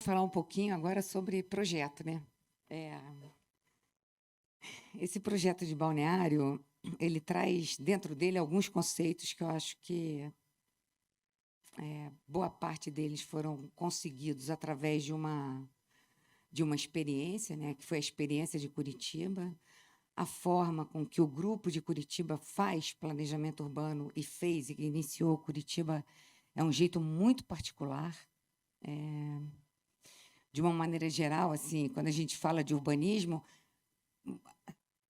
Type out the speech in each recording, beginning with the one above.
Falar um pouquinho agora sobre projeto, né. Esse projeto de balneário, ele traz dentro dele alguns conceitos que eu acho que, boa parte deles foram conseguidos através de uma experiência, né, que foi a experiência de Curitiba. A forma com que o grupo de Curitiba faz planejamento urbano e fez e iniciou Curitiba é um jeito muito particular. De uma maneira geral, assim, quando a gente fala de urbanismo,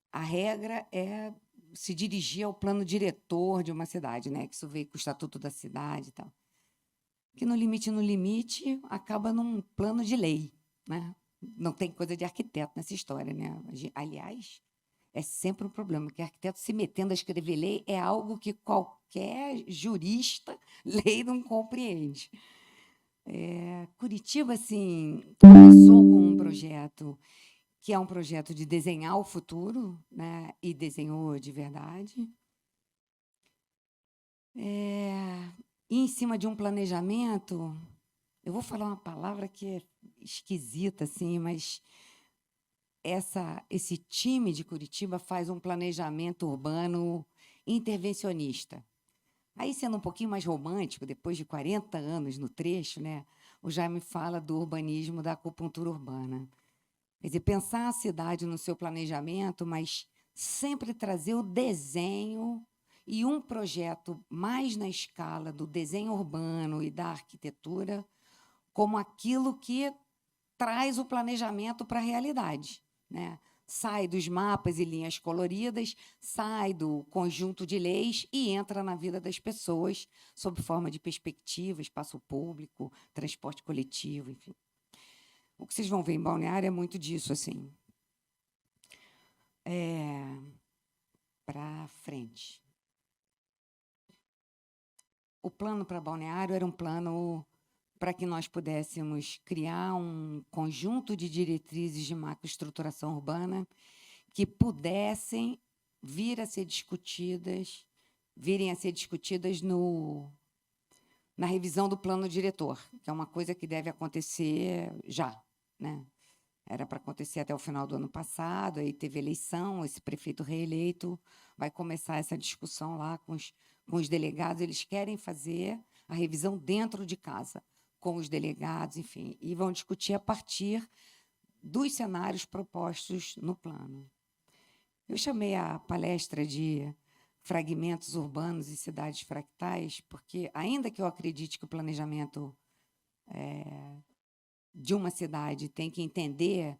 a regra é se dirigir ao plano diretor de uma cidade, né, que isso veio com o Estatuto da Cidade e tal. Que no limite, acaba num plano de lei, né. Não tem coisa de arquiteto nessa história, né. Aliás, é sempre um problema, porque arquiteto se metendo a escrever lei é algo que qualquer jurista, lei não compreende. Curitiba, assim, começou com um projeto que é um projeto de desenhar o futuro, né, e desenhou de verdade. E em cima de um planejamento, eu vou falar uma palavra que é esquisita, assim, mas esse time de Curitiba faz um planejamento urbano intervencionista. Aí, sendo um pouquinho mais romântico, depois de 40 anos no trecho, né, o Jaime fala do urbanismo da acupuntura urbana. Quer dizer, pensar a cidade no seu planejamento, mas sempre trazer o desenho e um projeto mais na escala do desenho urbano e da arquitetura como aquilo que traz o planejamento para a realidade, né? Sai dos mapas e linhas coloridas, sai do conjunto de leis e entra na vida das pessoas sob forma de perspectiva, espaço público, transporte coletivo, enfim. O que vocês vão ver em Balneário é muito disso, assim. Para frente. O plano para Balneário era um plano para que nós pudéssemos criar um conjunto de diretrizes de macroestruturação urbana que pudessem virem a ser discutidas na revisão do plano diretor, que é uma coisa que deve acontecer já, né? Era para acontecer até o final do ano passado, aí teve eleição, esse prefeito reeleito vai começar essa discussão lá com os delegados. Eles querem fazer a revisão dentro de casa, com os delegados, enfim, e vão discutir a partir dos cenários propostos no plano. Eu chamei a palestra de Fragmentos Urbanos e Cidades Fractais, porque, ainda que eu acredite que o planejamento de uma cidade tem que entender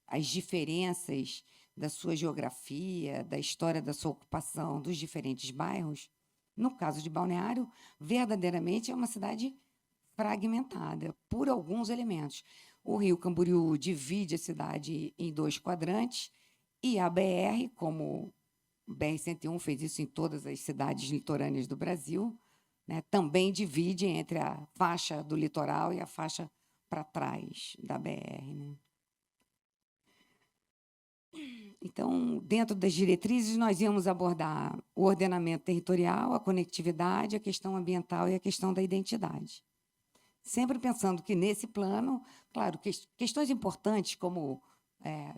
as diferenças da sua geografia, da história da sua ocupação, dos diferentes bairros, no caso de Balneário, verdadeiramente é uma cidade fragmentada por alguns elementos. O Rio Camboriú divide a cidade em 2 quadrantes e a BR, como o BR-101 fez isso em todas as cidades litorâneas do Brasil, né, também divide entre a faixa do litoral e a faixa para trás da BR, né? Então, dentro das diretrizes, nós íamos abordar o ordenamento territorial, a conectividade, a questão ambiental e a questão da identidade. Sempre pensando que, nesse plano, claro, questões importantes como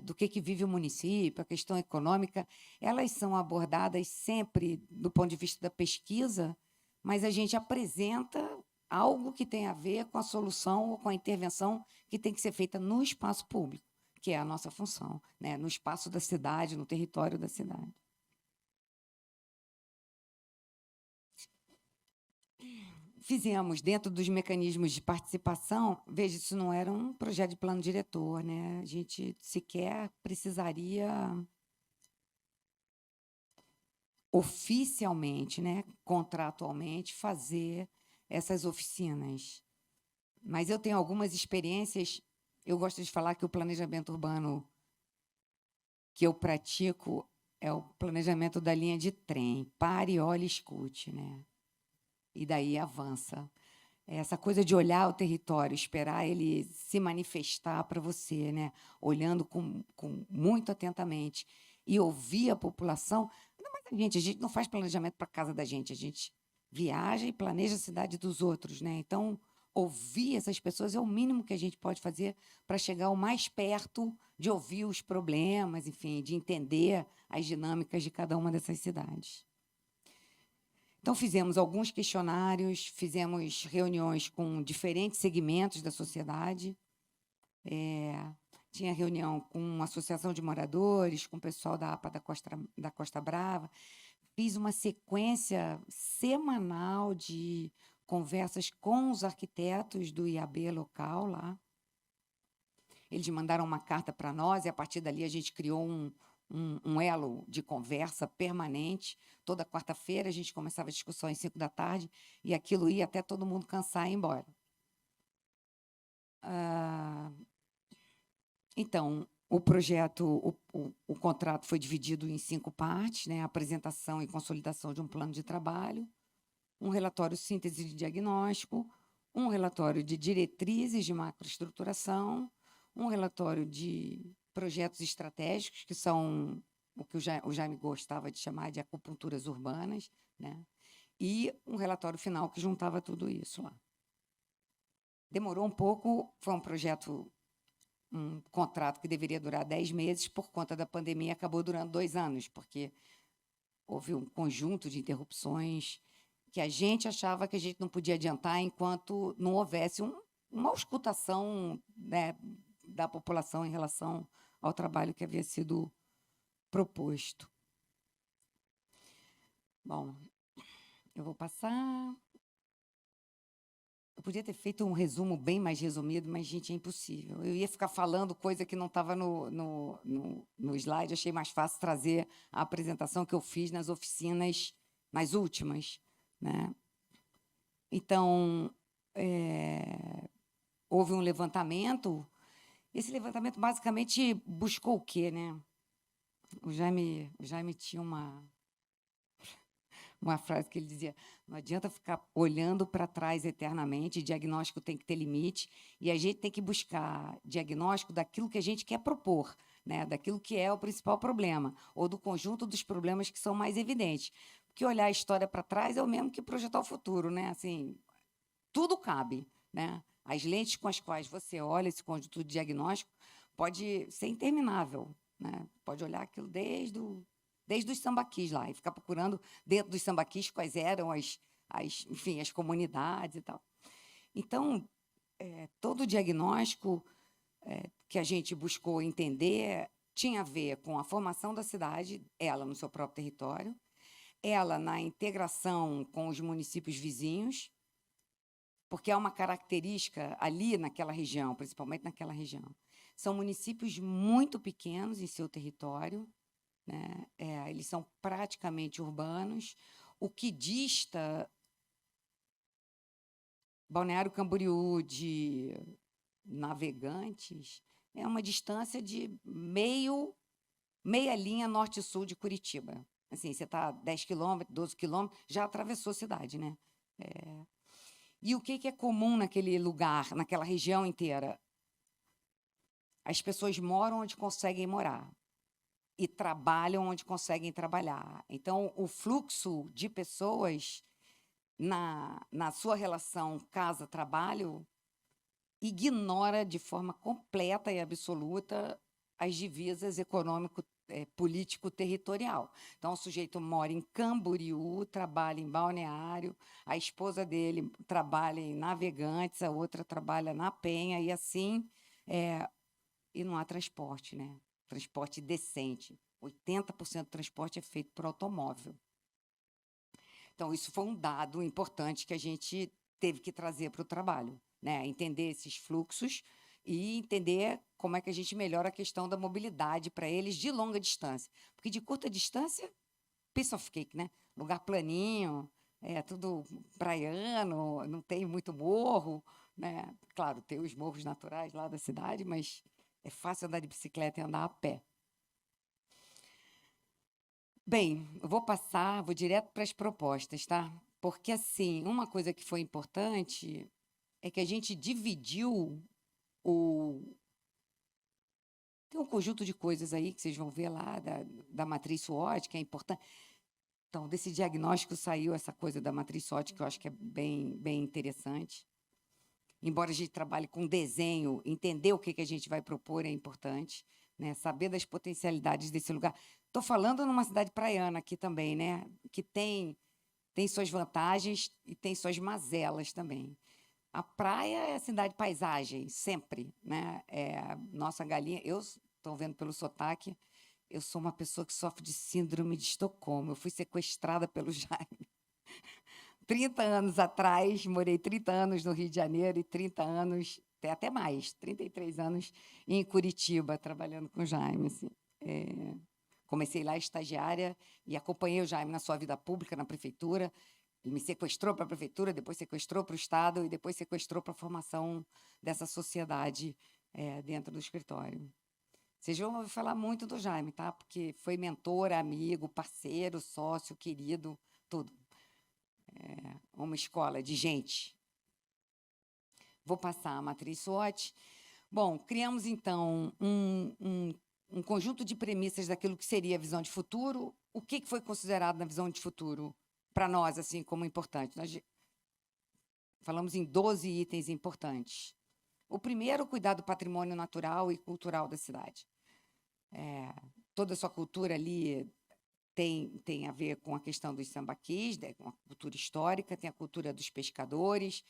do que vive o município, a questão econômica, elas são abordadas sempre do ponto de vista da pesquisa, mas a gente apresenta algo que tem a ver com a solução ou com a intervenção que tem que ser feita no espaço público, que é a nossa função, né? No espaço da cidade, no território da cidade. Fizemos, dentro dos mecanismos de participação, veja, isso não era um projeto de plano diretor, né? A gente sequer precisaria oficialmente, né, contratualmente, fazer essas oficinas. Mas eu tenho algumas experiências. Eu gosto de falar que o planejamento urbano que eu pratico é o planejamento da linha de trem. Pare, olhe, escute, né? E daí avança. Essa coisa de olhar o território, esperar ele se manifestar para você, né? Olhando muito atentamente e ouvir a população. Não, mas a gente não faz planejamento para a casa da gente, a gente viaja e planeja a cidade dos outros, né? Então, ouvir essas pessoas é o mínimo que a gente pode fazer para chegar o mais perto de ouvir os problemas, enfim, de entender as dinâmicas de cada uma dessas cidades. Então, fizemos alguns questionários, fizemos reuniões com diferentes segmentos da sociedade. Tinha reunião com a Associação de Moradores, com o pessoal da APA da Costa Brava. Fiz uma sequência semanal de conversas com os arquitetos do IAB local lá. Eles mandaram uma carta para nós e, a partir dali, a gente criou um elo de conversa permanente. Toda quarta-feira, a gente começava a discussão às 5 da tarde e aquilo ia até todo mundo cansar e ir embora. Então, o projeto, o contrato foi dividido em 5 partes, né? A apresentação e consolidação de um plano de trabalho, um relatório síntese de diagnóstico, um relatório de diretrizes de macroestruturação, um relatório de projetos estratégicos, que são o que o Jaime gostava de chamar de acupunturas urbanas, né? E um relatório final que juntava tudo isso lá. Demorou um pouco, foi um contrato que deveria durar 10 meses, por conta da pandemia, acabou durando 2 anos, porque houve um conjunto de interrupções que a gente achava que a gente não podia adiantar enquanto não houvesse uma auscultação, né, da população em relação ao trabalho que havia sido proposto. Bom, eu vou passar. Eu podia ter feito um resumo bem mais resumido, mas, gente, é impossível. Eu ia ficar falando coisa que não estava no slide. Achei mais fácil trazer a apresentação que eu fiz nas oficinas, nas últimas, né? Então, houve um levantamento. Esse levantamento, basicamente, buscou o quê, né? O Jaime tinha uma frase que ele dizia: não adianta ficar olhando para trás eternamente, diagnóstico tem que ter limite, e a gente tem que buscar diagnóstico daquilo que a gente quer propor, né? Daquilo que é o principal problema, ou do conjunto dos problemas que são mais evidentes. Porque olhar a história para trás é o mesmo que projetar o futuro, né? Assim, tudo cabe, né? As lentes com as quais você olha esse conjunto de diagnóstico pode ser interminável, né? Pode olhar aquilo desde os sambaquis lá e ficar procurando dentro dos sambaquis quais eram enfim, as comunidades e tal. Então, todo o diagnóstico que a gente buscou entender tinha a ver com a formação da cidade, ela no seu próprio território, ela na integração com os municípios vizinhos, porque há uma característica ali naquela região, principalmente naquela região. São municípios muito pequenos em seu território, né? Eles são praticamente urbanos, o que dista Balneário Camboriú de Navegantes é uma distância de meia linha norte-sul de Curitiba. Assim, você está a 10 quilômetros, 12 quilômetros, já atravessou a cidade, né? E o que é comum naquele lugar, naquela região inteira? As pessoas moram onde conseguem morar e trabalham onde conseguem trabalhar. Então, o fluxo de pessoas na sua relação casa-trabalho ignora de forma completa e absoluta as divisas político-territorial. Então, o sujeito mora em Camboriú, trabalha em Balneário, a esposa dele trabalha em Navegantes, a outra trabalha na Penha, e assim, e não há transporte, né? Transporte decente. 80% do transporte é feito por automóvel. Então, isso foi um dado importante que a gente teve que trazer para o trabalho, né? Entender esses fluxos e entender como é que a gente melhora a questão da mobilidade para eles de longa distância. Porque de curta distância, piece of cake, né? Lugar planinho, tudo praiano, não tem muito morro, né? Claro, tem os morros naturais lá da cidade, mas é fácil andar de bicicleta e andar a pé. Bem, eu vou direto para as propostas, tá? Porque, assim, uma coisa que foi importante é que a gente dividiu Tem um conjunto de coisas aí que vocês vão ver lá, da matriz SWOT, que é importante. Então, desse diagnóstico saiu essa coisa da matriz SWOT, que eu acho que é bem interessante. embora a gente trabalhe com desenho, entender o que a gente vai propor é importante, né? Saber das potencialidades desse lugar. Estou falando numa cidade praiana aqui também, né? Que tem suas vantagens e tem suas mazelas também. A praia é a cidade paisagem, sempre, né? Nossa galinha, eu estou vendo pelo sotaque, eu sou uma pessoa que sofre de síndrome de Estocolmo. Eu fui sequestrada pelo Jaime. 30 anos atrás, morei 30 anos no Rio de Janeiro e 30 anos, até mais, 33 anos em Curitiba, trabalhando com o Jaime. Assim. Comecei lá estagiária e acompanhei o Jaime na sua vida pública, na prefeitura. Ele me sequestrou para a prefeitura, depois sequestrou para o Estado e depois sequestrou para a formação dessa sociedade dentro do escritório. Vocês vão ouvir falar muito do Jaime, tá? Porque foi mentor, amigo, parceiro, sócio, querido, tudo. Uma escola de gente. Vou passar a matriz SWOT. Bom, criamos, então, um conjunto de premissas daquilo que seria a visão de futuro. O que foi considerado na visão de futuro para nós, assim, como importante? Nós falamos em 12 itens importantes. O primeiro, cuidar do patrimônio natural e cultural da cidade. Toda a sua cultura ali tem a ver com a questão dos sambaquis, com a cultura histórica, tem a cultura dos pescadores,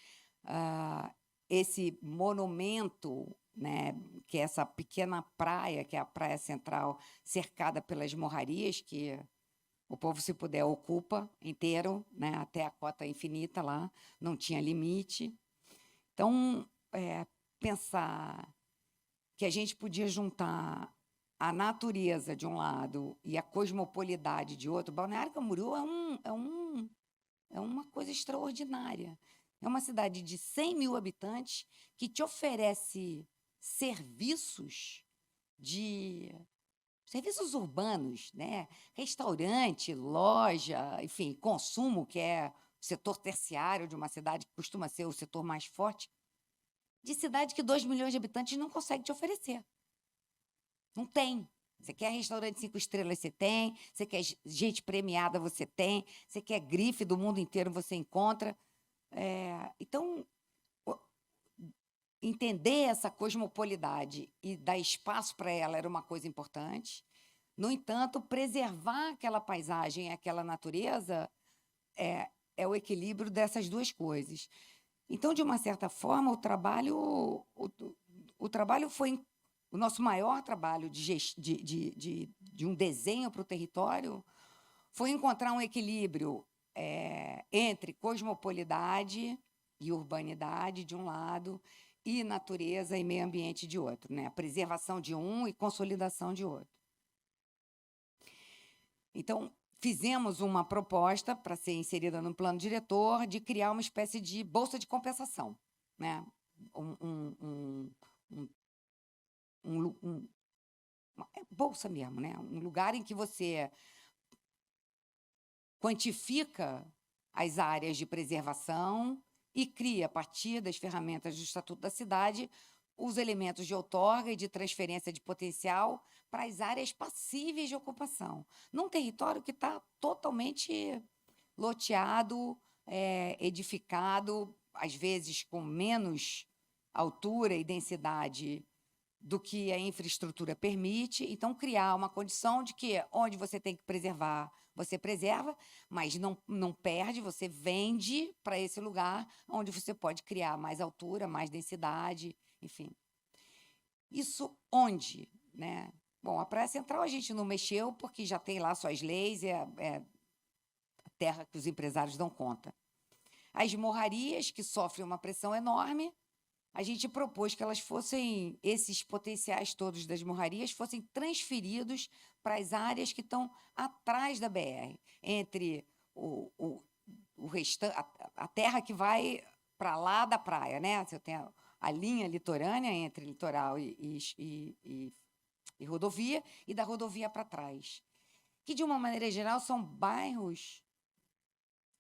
esse monumento, né, que é essa pequena praia, que é a Praia Central, cercada pelas morrarias, que o povo, se puder, ocupa inteiro, né, até a cota infinita lá, não tinha limite. Então, pensar que a gente podia juntar a natureza de um lado e a cosmopolidade de outro. Balneário Camboriú é uma coisa extraordinária. É uma cidade de 100 mil habitantes que te oferece serviços urbanos, né? Restaurante, loja, enfim, consumo, que é o setor terciário de uma cidade que costuma ser o setor mais forte, de cidade que 2 milhões de habitantes não consegue te oferecer. Não tem. Você quer restaurante 5 estrelas, você tem. Você quer gente premiada, você tem. Você quer grife do mundo inteiro, você encontra. Então, entender essa cosmopolidade e dar espaço para ela era uma coisa importante. No entanto, preservar aquela paisagem, aquela natureza, é o equilíbrio dessas duas coisas. Então, de uma certa forma, o trabalho foi o nosso maior trabalho de um desenho para o território, foi encontrar um equilíbrio entre cosmopolidade e urbanidade, de um lado, e natureza e meio ambiente, de outro, né? A preservação de um e consolidação de outro. Então, fizemos uma proposta para ser inserida no plano diretor de criar uma espécie de bolsa de compensação, né? Bolsa mesmo, né? Um lugar em que você quantifica as áreas de preservação e cria, a partir das ferramentas do Estatuto da Cidade, os elementos de outorga e de transferência de potencial para as áreas passíveis de ocupação, num território que está totalmente loteado, edificado, às vezes com menos altura e densidade do que a infraestrutura permite. Então, criar uma condição de que onde você tem que preservar, você preserva, mas não perde, você vende para esse lugar onde você pode criar mais altura, mais densidade, enfim. Isso onde, né? Bom, a Praia Central a gente não mexeu porque já tem lá suas leis, a terra que os empresários dão conta. As morrarias, que sofrem uma pressão enorme, a gente propôs que elas fossem, esses potenciais todos das morrarias, fossem transferidos para as áreas que estão atrás da BR, entre o restante, a terra que vai para lá da praia, né? Você tem a linha litorânea entre litoral e rodovia, e da rodovia para trás, que, de uma maneira geral, são bairros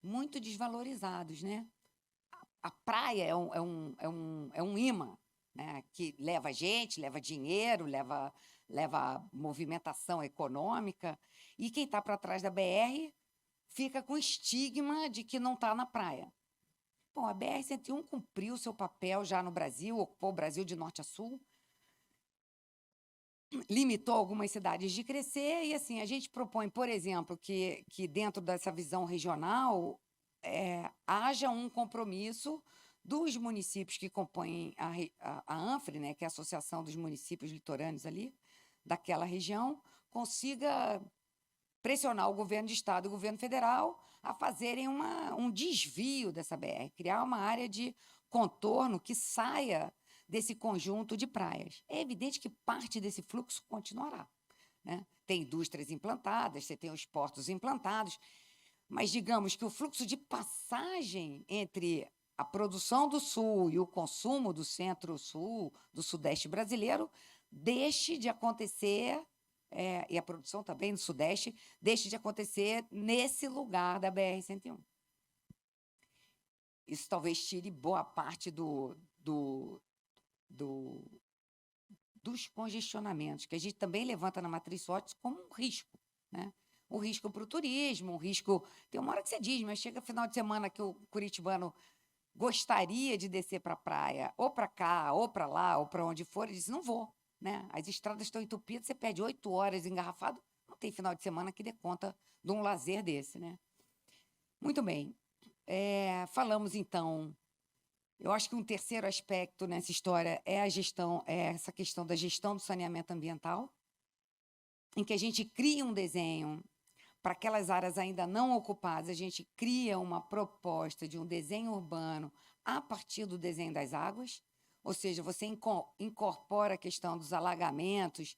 muito desvalorizados, né? A praia é um imã, né, que leva gente, leva dinheiro, leva movimentação econômica, e quem está para trás da BR fica com o estigma de que não está na praia. Bom, Bom, a BR-101 cumpriu seu papel já no Brasil, ocupou o Brasil de norte a sul, limitou algumas cidades de crescer, e assim, a gente propõe, por exemplo, que dentro dessa visão regional haja um compromisso dos municípios que compõem a ANFRE, né, que é a Associação dos Municípios Litorâneos ali, daquela região, consiga pressionar o governo de estado e o governo federal a fazerem um desvio dessa BR, criar uma área de contorno que saia desse conjunto de praias. É evidente que parte desse fluxo continuará, né? Tem indústrias implantadas, você tem os portos implantados, mas digamos que o fluxo de passagem entre a produção do Sul e o consumo do Centro-Sul, do Sudeste brasileiro, deixe de acontecer, e a produção também do Sudeste, deixe de acontecer nesse lugar da BR-101. Isso talvez tire boa parte dos congestionamentos, que a gente também levanta na matriz SWOT como um risco, né? Um risco para o turismo, um risco... Tem uma hora que você diz, mas chega final de semana que o curitibano gostaria de descer para a praia, ou para cá, ou para lá, ou para onde for, e diz, não vou, né? As estradas estão entupidas, você perde 8 horas engarrafado, não tem final de semana que dê conta de um lazer desse, né? Muito bem. Falamos, então... Eu acho que um terceiro aspecto nessa história é essa questão da gestão do saneamento ambiental, em que a gente cria um desenho para aquelas áreas ainda não ocupadas, a gente cria uma proposta de um desenho urbano a partir do desenho das águas, ou seja, você incorpora a questão dos alagamentos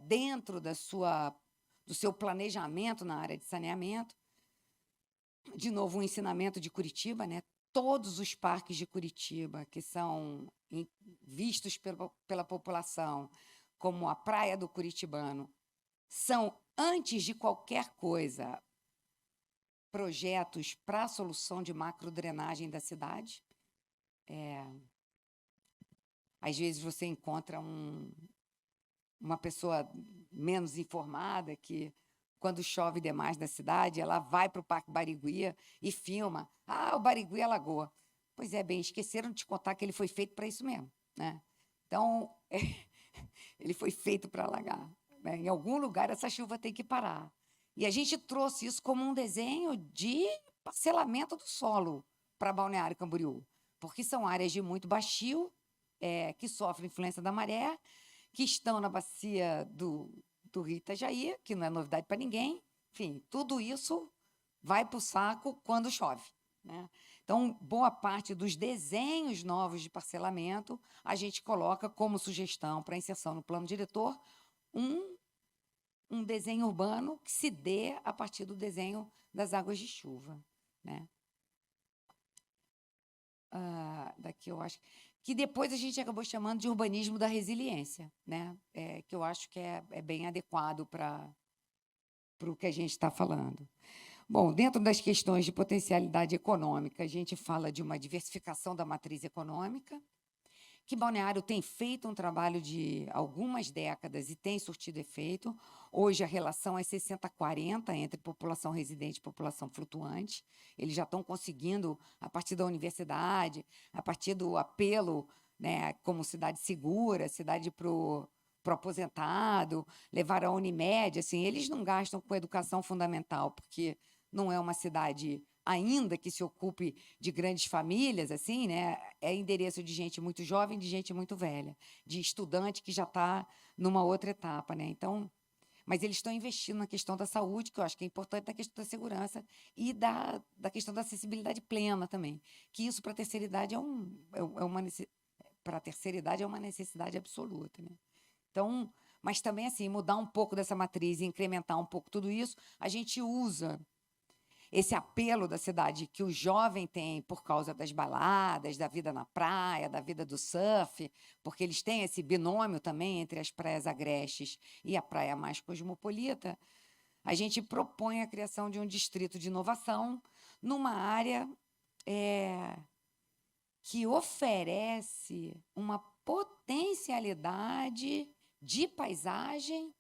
dentro do seu planejamento na área de saneamento. De novo, um ensinamento de Curitiba, né? Todos os parques de Curitiba, que são vistos pela população como a praia do curitibano, são, antes de qualquer coisa, projetos para a solução de macrodrenagem da cidade. Às vezes você encontra uma pessoa menos informada que, quando chove demais na cidade, ela vai para o Parque Barigüia e filma. O Barigüia alagou. Pois é, bem, esqueceram de te contar que ele foi feito para isso mesmo, né? Então, ele foi feito para alagar, né? Em algum lugar essa chuva tem que parar. E a gente trouxe isso como um desenho de parcelamento do solo para Balneário Camboriú, porque são áreas de muito baixio, que sofrem influência da maré, que estão na bacia do Rio Itajaí, que não é novidade para ninguém. Enfim, tudo isso vai para o saco quando chove, né? Então, boa parte dos desenhos novos de parcelamento, a gente coloca como sugestão para inserção no plano diretor um desenho urbano que se dê a partir do desenho das águas de chuva, né? Daqui eu acho que depois a gente acabou chamando de urbanismo da resiliência, né? Que eu acho que é bem adequado para o que a gente está falando. Bom, dentro das questões de potencialidade econômica, a gente fala de uma diversificação da matriz econômica, que Balneário tem feito um trabalho de algumas décadas e tem surtido efeito. Hoje, a relação é 60-40 entre população residente e população flutuante. Eles já estão conseguindo, a partir da universidade, a partir do apelo, né, como cidade segura, cidade para o aposentado, levar a Unimed. Assim, eles não gastam com educação fundamental, porque não é uma cidade ainda que se ocupe de grandes famílias, assim, né? É endereço de gente muito jovem, de gente muito velha, de estudante que já está numa outra etapa, né? Então, mas eles estão investindo na questão da saúde, que eu acho que é importante, na questão da segurança e da questão da acessibilidade plena também, que isso para a terceira idade para a terceira idade é uma necessidade absoluta, né? Então, mas também assim, mudar um pouco dessa matriz e incrementar um pouco tudo isso, a gente usa esse apelo da cidade que o jovem tem por causa das baladas, da vida na praia, da vida do surf, porque eles têm esse binômio também entre as praias agrestes e a praia mais cosmopolita. A gente propõe a criação de um distrito de inovação numa área que oferece uma potencialidade de paisagem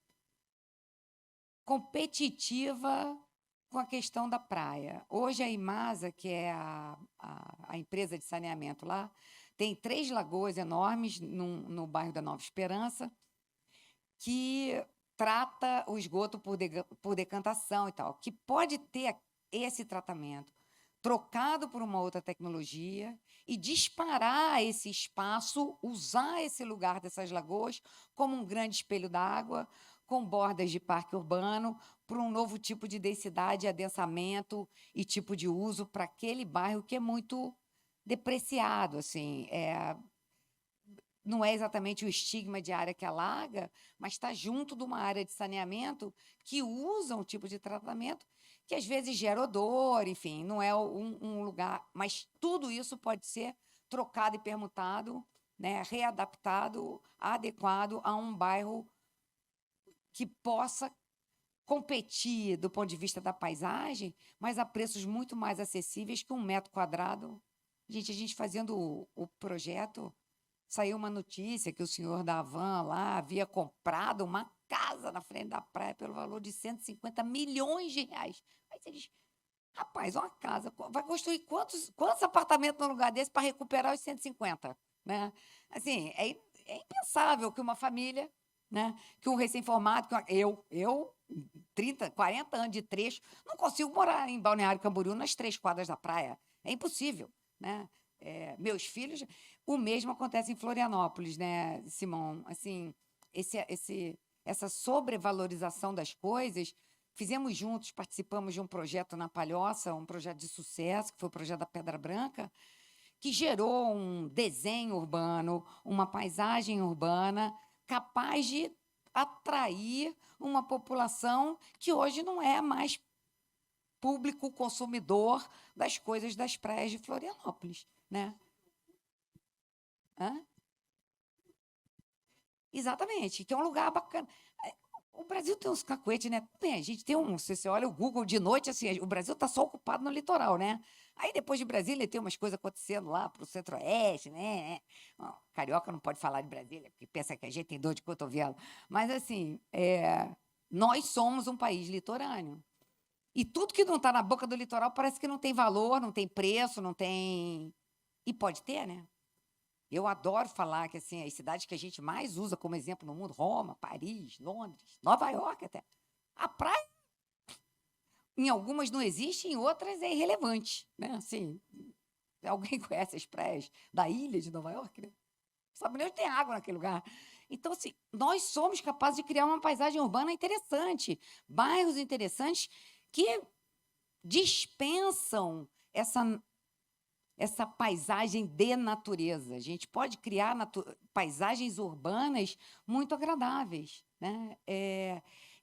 competitiva com a questão da praia. Hoje, a Imasa, que é a empresa de saneamento lá, tem 3 lagoas enormes no bairro da Nova Esperança, que trata o esgoto por decantação e tal, que pode ter esse tratamento trocado por uma outra tecnologia e disparar esse espaço, usar esse lugar dessas lagoas como um grande espelho d'água, com bordas de parque urbano, para um novo tipo de densidade, adensamento e tipo de uso para aquele bairro que é muito depreciado, assim, não é exatamente o estigma de área que alaga, mas está junto de uma área de saneamento que usa um tipo de tratamento que às vezes gera odor, enfim, não é um lugar, mas tudo isso pode ser trocado e permutado, né, readaptado, adequado a um bairro que possa competir do ponto de vista da paisagem, mas a preços muito mais acessíveis que 1 metro quadrado. Gente, a gente fazendo o projeto, saiu uma notícia que o senhor da Havan lá havia comprado uma casa na frente da praia pelo valor de 150 milhões de reais. Aí você diz, rapaz, uma casa, vai construir quantos apartamentos num lugar desse para recuperar os 150? Né? Assim, é impensável que uma família, né, que um recém-formado, eu 30, 40 anos de trecho, não consigo morar em Balneário Camboriú nas 3 quadras da praia. É impossível, né? Meus filhos, o mesmo acontece em Florianópolis, né, Simão? Assim, essa sobrevalorização das coisas, fizemos juntos, participamos de um projeto na Palhoça, um projeto de sucesso, que foi o projeto da Pedra Branca, que gerou um desenho urbano, uma paisagem urbana capaz de atrair uma população que hoje não é mais público consumidor das coisas das praias de Florianópolis, né? Hã? Exatamente, que é um lugar bacana. O Brasil tem uns cacuetes, né? Bem, a gente tem você olha o Google de noite, assim, o Brasil está só ocupado no litoral, né? Aí, depois de Brasília, tem umas coisas acontecendo lá para o centro-oeste, né? Carioca não pode falar de Brasília, porque pensa que a gente tem dor de cotovelo. Mas, assim, nós somos um país litorâneo. E tudo que não está na boca do litoral parece que não tem valor, não tem preço, não tem... E pode ter, né? Eu adoro falar que assim, as cidades que a gente mais usa como exemplo no mundo, Roma, Paris, Londres, Nova York até. A praia, em algumas não existe, em outras é irrelevante. Né? Assim, alguém conhece as praias da ilha de Nova York? Né? Não sabe nem onde tem água naquele lugar. Então, assim, nós somos capazes de criar uma paisagem urbana interessante, bairros interessantes que dispensam essa paisagem de natureza. A gente pode criar paisagens urbanas muito agradáveis. Né?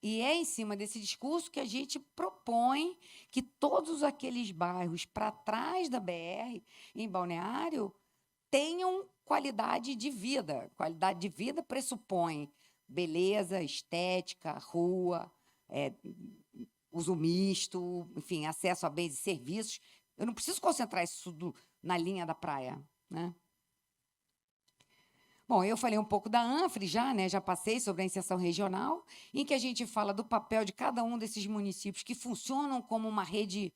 E é em cima desse discurso que a gente propõe que todos aqueles bairros para trás da BR, em Balneário, tenham qualidade de vida. Qualidade de vida pressupõe beleza, estética, rua, uso misto, enfim, acesso a bens e serviços. Eu não preciso concentrar isso tudo na linha da praia, né? Bom, eu falei um pouco da ANFRE já, né? Já passei sobre a inserção regional, em que a gente fala do papel de cada um desses municípios que funcionam como uma rede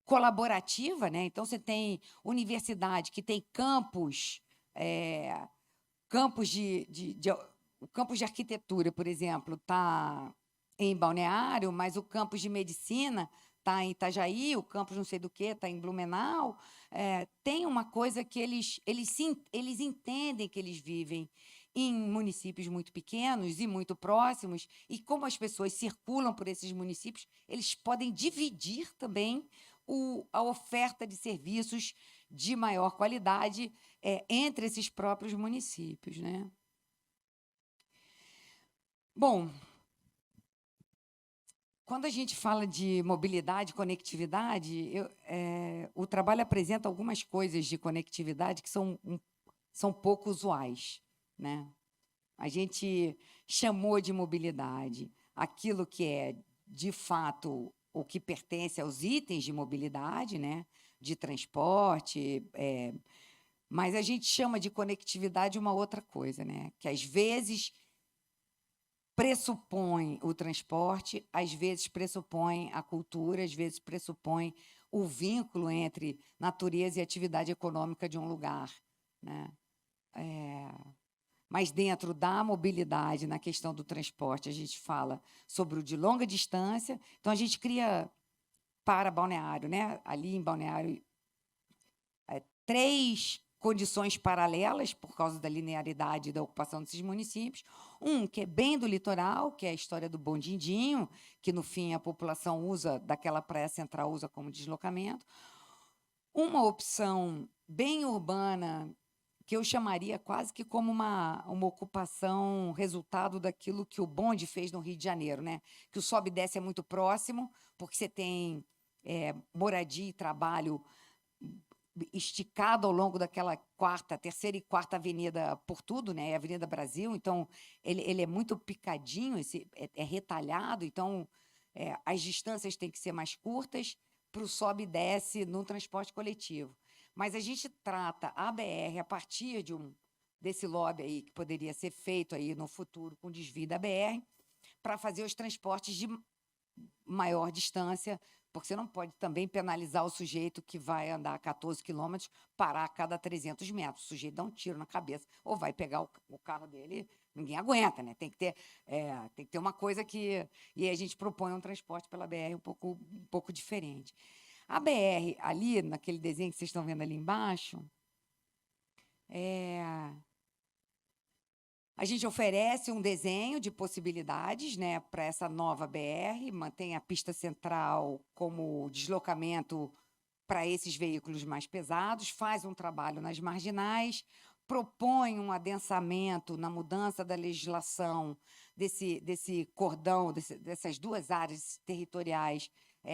colaborativa, né? Então, você tem universidade que tem campus, o campus de arquitetura, por exemplo, está em Balneário, mas o campus de medicina está em Itajaí, o campus não sei do que está em Blumenau. Tem uma coisa que eles entendem que eles vivem em municípios muito pequenos e muito próximos, e como as pessoas circulam por esses municípios, eles podem dividir também a oferta de serviços de maior qualidade entre esses próprios municípios. Né? Bom, quando a gente fala de mobilidade, conectividade, o trabalho apresenta algumas coisas de conectividade que são pouco usuais. Né? A gente chamou de mobilidade aquilo que é, de fato, o que pertence aos itens de mobilidade, né? De transporte, mas a gente chama de conectividade uma outra coisa, né? Que às vezes pressupõe o transporte, às vezes pressupõe a cultura, às vezes pressupõe o vínculo entre natureza e atividade econômica de um lugar, né? Mas dentro da mobilidade, na questão do transporte, a gente fala sobre o de longa distância. Então, a gente cria para Balneário, né? Ali em Balneário, 3 condições paralelas, por causa da linearidade da ocupação desses municípios. Um, que é bem do litoral, que é a história do Bondindinho, que, no fim, a população usa, daquela praia central, usa como deslocamento. Uma opção bem urbana, que eu chamaria quase que como uma ocupação resultado daquilo que o bonde fez no Rio de Janeiro, né? Que o sobe e desce é muito próximo, porque você tem moradia e trabalho esticado ao longo daquela terceira e quarta avenida por tudo, né? É a Avenida Brasil, então ele é muito picadinho, é retalhado, então as distâncias têm que ser mais curtas para o sobe e desce no transporte coletivo. Mas a gente trata a BR a partir desse lobby aí que poderia ser feito aí no futuro com desvio da BR para fazer os transportes de maior distância, porque você não pode também penalizar o sujeito que vai andar 14 quilômetros, parar a cada 300 metros. O sujeito dá um tiro na cabeça ou vai pegar o carro dele, ninguém aguenta, né? Tem que ter uma coisa que... E aí a gente propõe um transporte pela BR um pouco diferente. A BR, ali, naquele desenho que vocês estão vendo ali embaixo, a gente oferece um desenho de possibilidades, né, para essa nova BR, mantém a pista central como deslocamento para esses veículos mais pesados, faz um trabalho nas marginais, propõe um adensamento na mudança da legislação desse cordão, dessas 2 áreas territoriais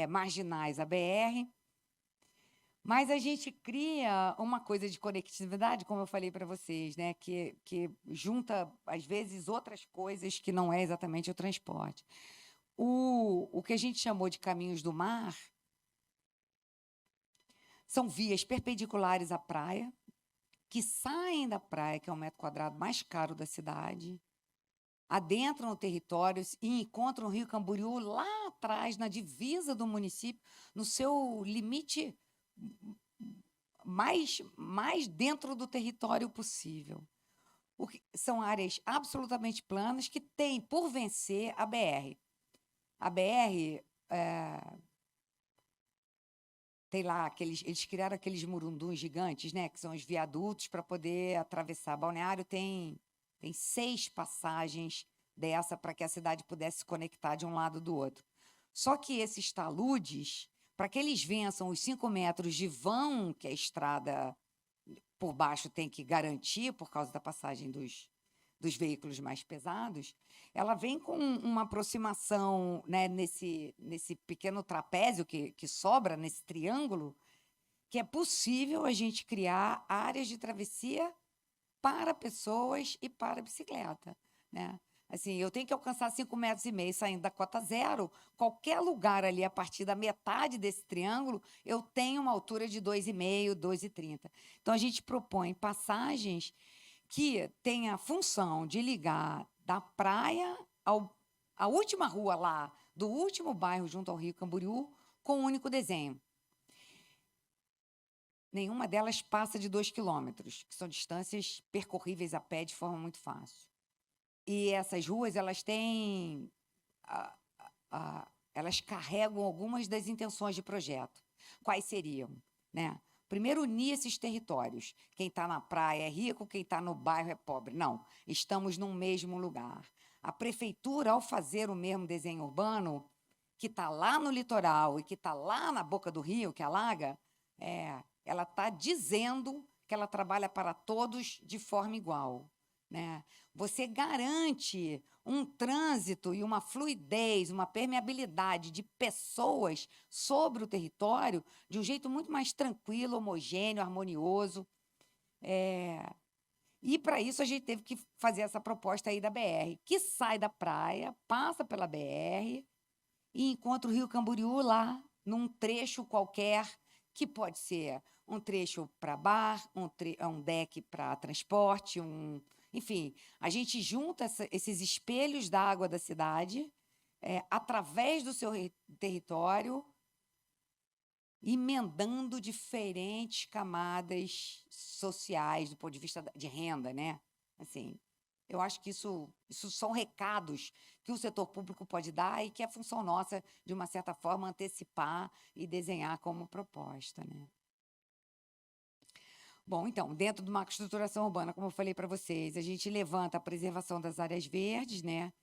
marginais à BR. Mas a gente cria uma coisa de conectividade, como eu falei para vocês, né, que junta, às vezes, outras coisas que não é exatamente o transporte. O que a gente chamou de caminhos do mar são vias perpendiculares à praia, que saem da praia, que é o metro quadrado mais caro da cidade, adentram o território e encontram o Rio Camboriú lá atrás, na divisa do município, no seu limite mais dentro do território possível. São áreas absolutamente planas que têm por vencer a BR. A BR tem lá eles criaram aqueles murunduns gigantes, né, que são os viadutos para poder atravessar. Balneário tem 6 passagens dessa para que a cidade pudesse se conectar de um lado do outro. Só que esses taludes, para que eles vençam os 5 metros de vão que a estrada por baixo tem que garantir, por causa da passagem dos veículos mais pesados, ela vem com uma aproximação, né, nesse pequeno trapézio que sobra, nesse triângulo, que é possível a gente criar áreas de travessia para pessoas e para bicicleta, né? Assim, eu tenho que alcançar 5,5 metros saindo da cota zero. Qualquer lugar ali, a partir da metade desse triângulo, eu tenho uma altura de 2,5, 2,30. Então, a gente propõe passagens que têm a função de ligar da praia à última rua lá, do último bairro junto ao Rio Camboriú, com um único desenho. Nenhuma delas passa de 2 quilômetros, que são distâncias percorríveis a pé de forma muito fácil. E essas ruas, elas têm... elas carregam algumas das intenções de projeto. Quais seriam? Né? Primeiro, unir esses territórios. Quem está na praia é rico, quem está no bairro é pobre. Não, estamos num mesmo lugar. A prefeitura, ao fazer o mesmo desenho urbano, que está lá no litoral e que está lá na boca do rio, que alaga, ela está dizendo que ela trabalha para todos de forma igual, né? Você garante um trânsito e uma fluidez, uma permeabilidade de pessoas sobre o território de um jeito muito mais tranquilo, homogêneo, harmonioso. E, para isso, a gente teve que fazer essa proposta aí da BR, que sai da praia, passa pela BR e encontra o Rio Camboriú lá, num trecho qualquer, que pode ser um trecho para bar, um deck para transporte, Enfim, a gente junta esses espelhos d'água da cidade, através do seu território, emendando diferentes camadas sociais do ponto de vista de renda, né? Assim, eu acho que isso são recados que o setor público pode dar e que é função nossa, de uma certa forma, antecipar e desenhar como proposta, né? Bom, então, dentro de uma estruturação urbana, como eu falei para vocês, a gente levanta a preservação das áreas verdes, né?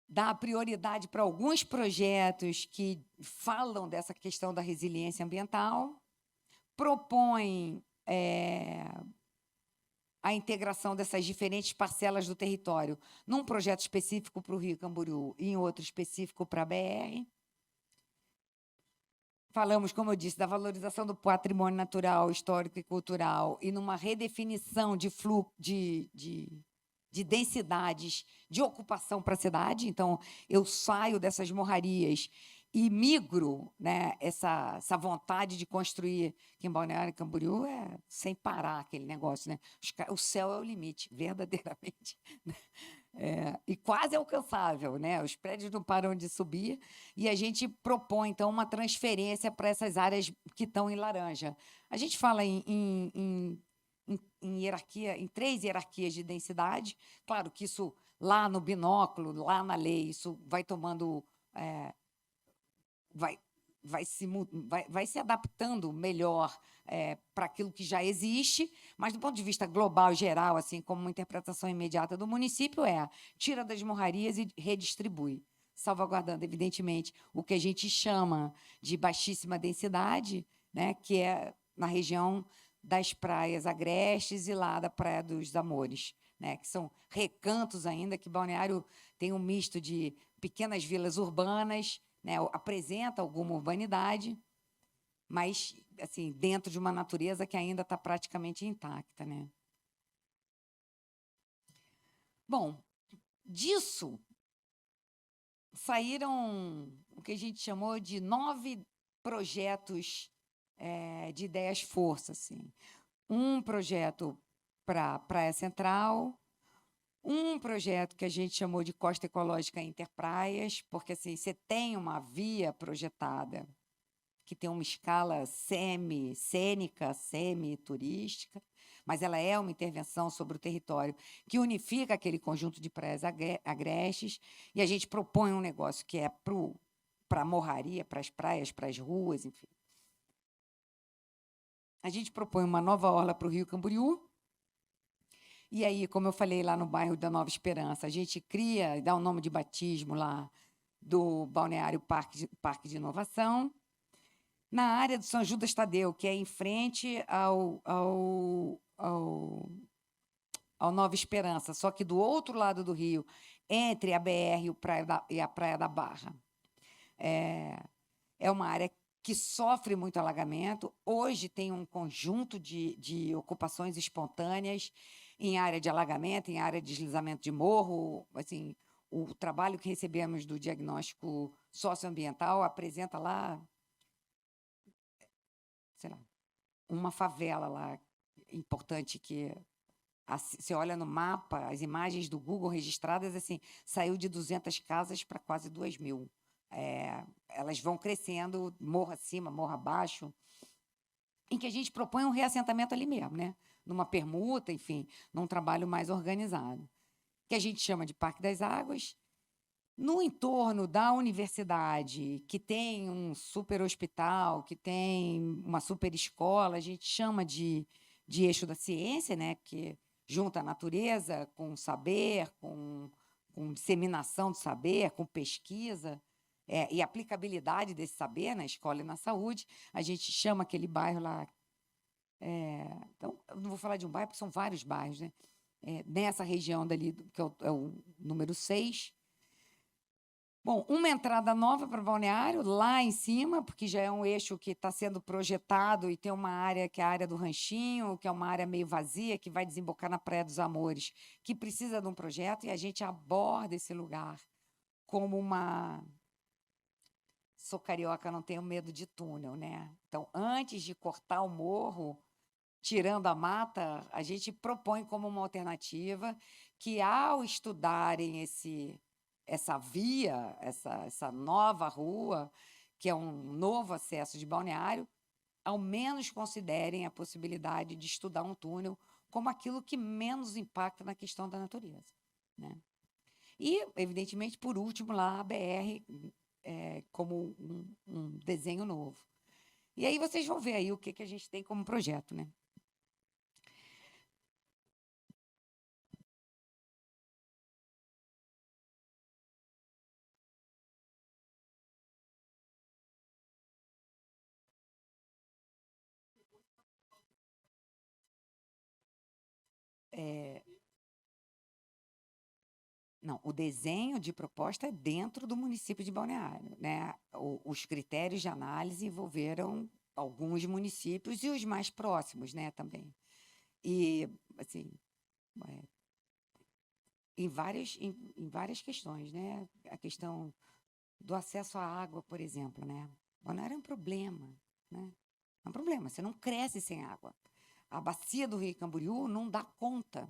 Dá prioridade para alguns projetos que falam dessa questão da resiliência ambiental, propõe a integração dessas diferentes parcelas do território num projeto específico para o Rio Camboriú e em outro específico para a BR. Falamos, como eu disse, da valorização do patrimônio natural, histórico e cultural e numa redefinição de fluxo de densidades de ocupação para a cidade. Então, eu saio dessas morrarias e migro, né, essa vontade de construir, que em Balneário Camboriú é sem parar aquele negócio, né? O céu é o limite, verdadeiramente. E quase alcançável, né? Os prédios não param de subir e a gente propõe, então, uma transferência para essas áreas que estão em laranja. A gente fala em hierarquia, em 3 hierarquias de densidade. Claro que isso, lá no binóculo, lá na lei, isso vai tomando... vai se adaptando melhor para aquilo que já existe, mas do ponto de vista global, geral, assim, como uma interpretação imediata do município, tira das morrarias e redistribui, salvaguardando, evidentemente, o que a gente chama de baixíssima densidade, né, que é na região das praias agrestes e lá da Praia dos Amores, né, que são recantos ainda, que Balneário tem um misto de pequenas vilas urbanas, né, apresenta alguma urbanidade, mas assim, dentro de uma natureza que ainda está praticamente intacta, né? Bom, disso saíram o que a gente chamou de 9 projetos de ideias-força. Assim. Um projeto para a Praia Central, um projeto que a gente chamou de Costa Ecológica Interpraias, porque assim, você tem uma via projetada que tem uma escala semi-cênica, semi-turística, mas ela é uma intervenção sobre o território que unifica aquele conjunto de praias agrestes, e a gente propõe um negócio que é para a morraria, para as praias, para as ruas, enfim. A gente propõe uma nova orla para o Rio Camboriú, e aí, como eu falei lá no bairro da Nova Esperança, a gente cria, dá o nome de batismo lá do Balneário Parque de Inovação, na área do São Judas Tadeu, que é em frente ao Nova Esperança, só que do outro lado do rio, entre a BR e a Praia da Barra. É uma área que sofre muito alagamento. Hoje tem um conjunto de ocupações espontâneas em área de alagamento, em área de deslizamento de morro. Assim, o trabalho que recebemos do diagnóstico socioambiental apresenta lá, sei lá, uma favela lá importante que você olha no mapa, as imagens do Google registradas, assim, saiu de 200 casas para quase 2.000. Elas vão crescendo, morro acima, morro abaixo, em que a gente propõe um reassentamento ali mesmo, né? Numa permuta, enfim, num trabalho mais organizado, que a gente chama de Parque das Águas. No entorno da universidade, que tem um super hospital, que tem uma super escola, a gente chama de eixo da ciência, né? Que junta a natureza com saber, com disseminação do saber, com pesquisa e aplicabilidade desse saber na escola e na saúde. A gente chama aquele bairro lá... então, eu não vou falar de um bairro, porque são vários bairros, né? Nessa região dali, que é o número 6. Bom, uma entrada nova para o balneário, lá em cima, porque já é um eixo que está sendo projetado e tem uma área que é a área do Ranchinho, que é uma área meio vazia, que vai desembocar na Praia dos Amores, que precisa de um projeto, e a gente aborda esse lugar como uma... Sou carioca, não tenho medo de túnel, né? Então, antes de cortar o morro, tirando a mata, a gente propõe como uma alternativa que, ao estudarem essa via, essa nova rua, que é um novo acesso de Balneário, ao menos considerem a possibilidade de estudar um túnel como aquilo que menos impacta na questão da natureza, né? E, evidentemente, por último, lá a BR como um desenho novo. E aí vocês vão ver aí o que a gente tem como projeto, né? Não, o desenho de proposta é dentro do município de Balneário, né? Os critérios de análise envolveram alguns municípios e os mais próximos, né, também. E, assim, é, em várias questões, né? A questão do acesso à água, por exemplo, né? Balneário é um problema, né? É um problema, você não cresce sem água. A bacia do Rio Camboriú não dá conta.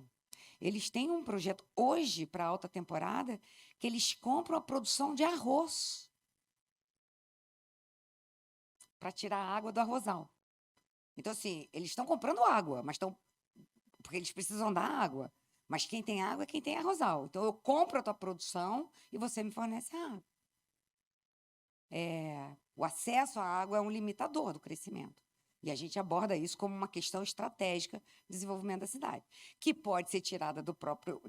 Eles têm um projeto hoje para a alta temporada que eles compram a produção de arroz para tirar a água do arrozal. Então, assim, eles estão comprando água, mas estão porque eles precisam da água. Mas quem tem água é quem tem arrozal. Então, eu compro a tua produção e você me fornece a água. O acesso à água é um limitador do crescimento. E a gente aborda isso como uma questão estratégica de desenvolvimento da cidade, que pode ser tirada do próprio.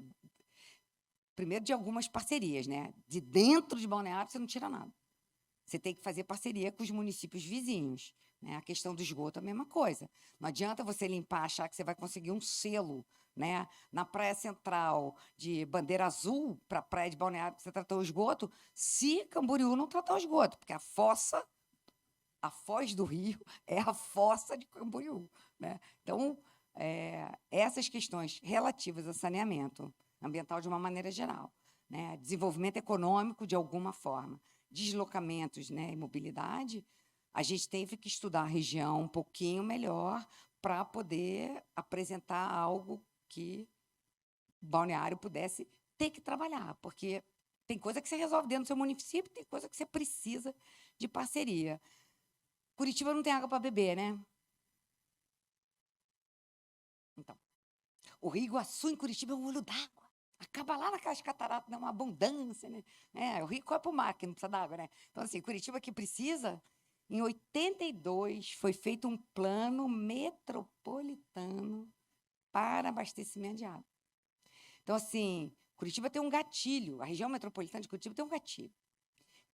Primeiro, de algumas parcerias, né? De dentro de Balneário, você não tira nada. Você tem que fazer parceria com os municípios vizinhos, né? A questão do esgoto é a mesma coisa. Não adianta você limpar, achar que você vai conseguir um selo, né? Na Praia Central, de bandeira azul, para a Praia de Balneário, que você tratou o esgoto, se Camboriú não tratar o esgoto, porque a Foz do Rio é a fossa de Camboriú, né? Então, essas questões relativas a saneamento ambiental de uma maneira geral, né? Desenvolvimento econômico de alguma forma, deslocamentos, né, e mobilidade, a gente teve que estudar a região um pouquinho melhor para poder apresentar algo que Balneário pudesse ter que trabalhar, porque tem coisa que você resolve dentro do seu município, tem coisa que você precisa de parceria. Curitiba não tem água para beber, né? Então, o Rio Iguaçu, em Curitiba, é um olho d'água. Acaba lá naquelas cataratas, dá uma abundância, né? O Rio corre para o mar, que não precisa d'água, né? Então, assim, Curitiba que precisa. Em 82, foi feito um plano metropolitano para abastecimento de água. Então, assim, Curitiba tem um gatilho, a região metropolitana de Curitiba tem um gatilho.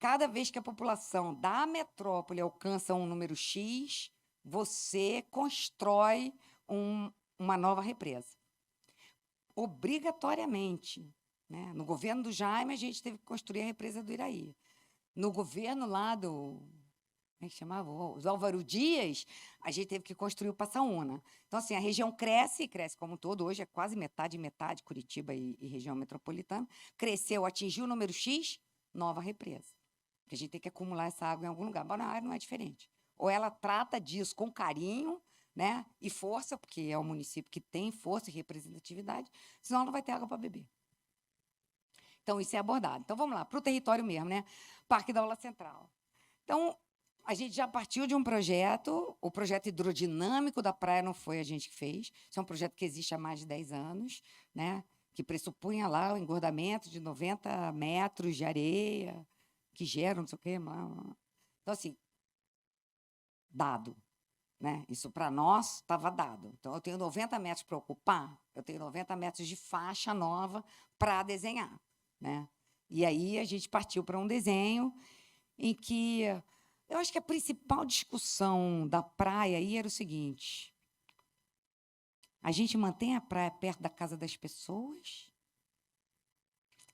Cada vez que a população da metrópole alcança um número X, você constrói uma nova represa. Obrigatoriamente, né? No governo do Jaime, a gente teve que construir a represa do Iraí. No governo lá do... Como é que chamava? Os Álvaro Dias, a gente teve que construir o Passaúna. Então, assim, a região cresce como um todo. Hoje é quase metade, Curitiba e região metropolitana. Cresceu, atingiu o número X, nova represa. Porque a gente tem que acumular essa água em algum lugar. Balneário não é diferente. Ou ela trata disso com carinho, né, e força, porque é um município que tem força e representatividade, senão ela não vai ter água para beber. Então, isso é abordado. Então, vamos lá, para o território mesmo, né? Parque da Aula Central. Então, a gente já partiu de um projeto, o projeto hidrodinâmico da praia não foi a gente que fez, isso é um projeto que existe há mais de 10 anos, né? Que pressupunha lá o engordamento de 90 metros de areia, que geram não sei o quê. Então, assim, dado, né? Isso para nós estava dado. Então, eu tenho 90 metros para ocupar, eu tenho 90 metros de faixa nova para desenhar, né? E aí a gente partiu para um desenho em que eu acho que a principal discussão da praia aí era o seguinte: a gente mantém a praia perto da casa das pessoas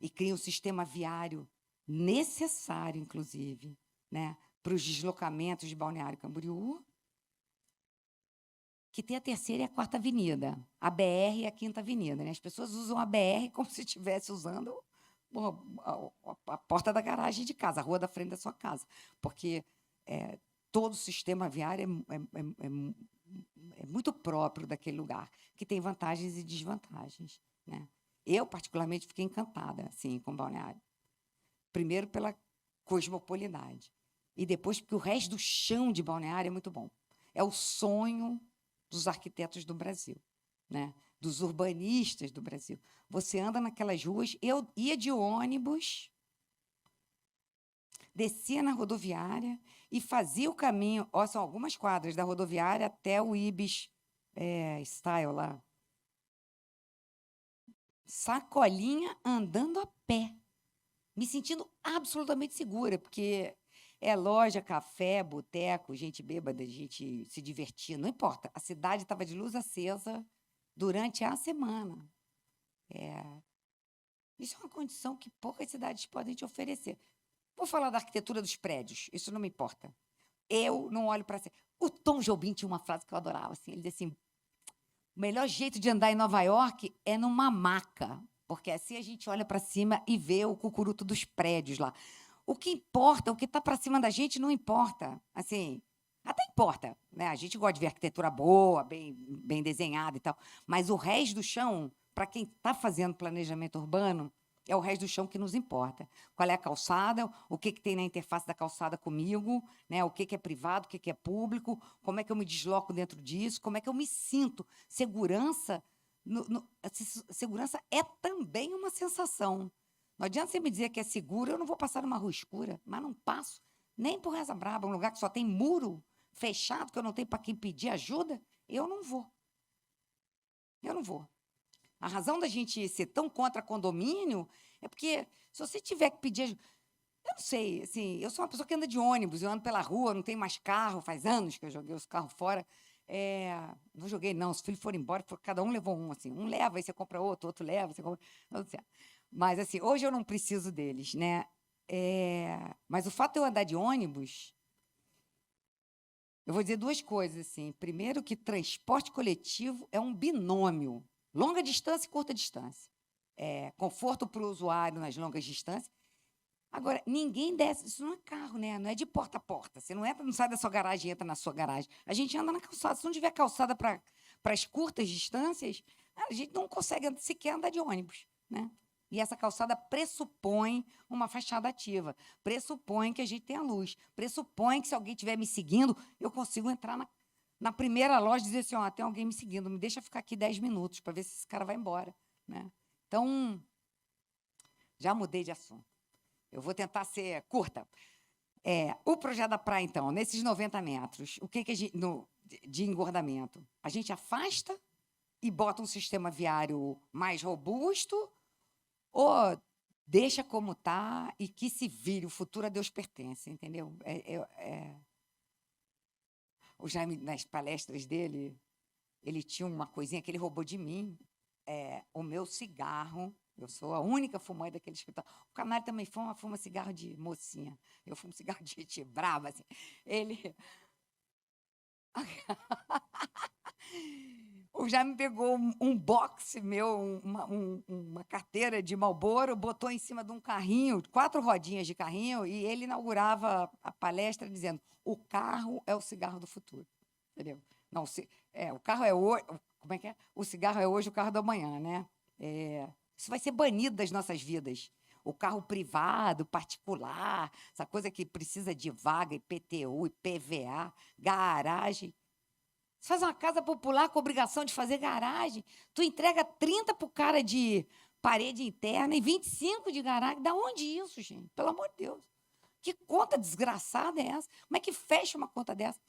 e cria um sistema viário necessário, inclusive, né, para os deslocamentos de Balneário Camboriú, que tem a terceira e a quarta avenida, a BR e a quinta avenida, né? As pessoas usam a BR como se estivesse usando a porta da garagem de casa, a rua da frente da sua casa, porque todo o sistema viário é muito próprio daquele lugar, que tem vantagens e desvantagens, né? Eu, particularmente, fiquei encantada, assim, com Balneário. Primeiro pela cosmopolidade, e depois porque o resto do chão de Balneário é muito bom. É o sonho dos arquitetos do Brasil, né? Dos urbanistas do Brasil. Você anda naquelas ruas, eu ia de ônibus, descia na rodoviária e fazia o caminho, ó, são algumas quadras da rodoviária até o Ibis Style lá. Sacolinha andando a pé, me sentindo absolutamente segura, porque é loja, café, boteco, gente bêbada, gente se divertindo, não importa. A cidade estava de luz acesa durante a semana. Isso é uma condição que poucas cidades podem te oferecer. Vou falar da arquitetura dos prédios, isso não me importa. Eu não olho para cima. O Tom Jobim tinha uma frase que eu adorava, assim, ele dizia assim, o melhor jeito de andar em Nova York é numa maca, porque assim a gente olha para cima e vê o cucuruto dos prédios lá. O que importa, o que está para cima da gente não importa. Assim, até importa, né? A gente gosta de ver arquitetura boa, bem desenhada e tal, mas o resto do chão, para quem está fazendo planejamento urbano, é o resto do chão que nos importa. Qual é a calçada, o que tem na interface da calçada comigo, né? O que é privado, o que é público, como é que eu me desloco dentro disso, como é que eu me sinto. Segurança, segurança é também uma sensação. Não adianta você me dizer que é seguro, eu não vou passar numa rua escura, mas não passo nem por Reza Braba, um lugar que só tem muro fechado, que eu não tenho para quem pedir ajuda, eu não vou. Eu não vou. A razão da gente ser tão contra condomínio é porque, se você tiver que pedir ajuda, eu não sei, assim, eu sou uma pessoa que anda de ônibus, eu ando pela rua, não tenho mais carro, faz anos que eu joguei os carros fora. Não joguei, não, os filhos foram embora, cada um levou um, assim, um leva, aí você compra outro leva, você compra... Não sei. Mas, assim, hoje eu não preciso deles, né? Mas o fato de eu andar de ônibus, eu vou dizer duas coisas, assim. Primeiro, que transporte coletivo é um binômio, longa distância e curta distância. Conforto para o usuário nas longas distâncias. Agora, ninguém desce, isso não é carro, né? Não é de porta a porta. Você não entra, não sai da sua garagem e entra na sua garagem. A gente anda na calçada. Se não tiver calçada para as curtas distâncias, a gente não consegue sequer andar de ônibus, né? E essa calçada pressupõe uma fachada ativa, pressupõe que a gente tenha luz, pressupõe que se alguém estiver me seguindo, eu consigo entrar na primeira loja e dizer assim, ó, tem alguém me seguindo, me deixa ficar aqui 10 minutos para ver se esse cara vai embora, né? Então, já mudei de assunto. Eu vou tentar ser curta. O projeto da praia, então, nesses 90 metros, o que a gente, de engordamento? A gente afasta e bota um sistema viário mais robusto ou deixa como está e que se vire, o futuro a Deus pertence, entendeu? O Jaime, nas palestras dele, ele tinha uma coisinha que ele roubou de mim, o meu cigarro. Eu sou a única fumante daquele escritório. O Canário também fuma cigarro de mocinha. Eu fumo cigarro de gente brava, assim. Ele... O Jaime pegou um boxe meu, uma carteira de Marlboro, botou em cima de um carrinho, 4 rodinhas de carrinho, e ele inaugurava a palestra dizendo: o carro é o cigarro do futuro. Entendeu? Não, o carro é hoje. Como é que é? O cigarro é hoje, o carro da manhã, né? Isso vai ser banido das nossas vidas. O carro privado, particular, essa coisa que precisa de vaga, IPTU, IPVA, garagem. Você faz uma casa popular com obrigação de fazer garagem, tu entrega 30 para o cara de parede interna e 25 de garagem. Da onde isso, gente? Pelo amor de Deus. Que conta desgraçada é essa? Como é que fecha uma conta dessa?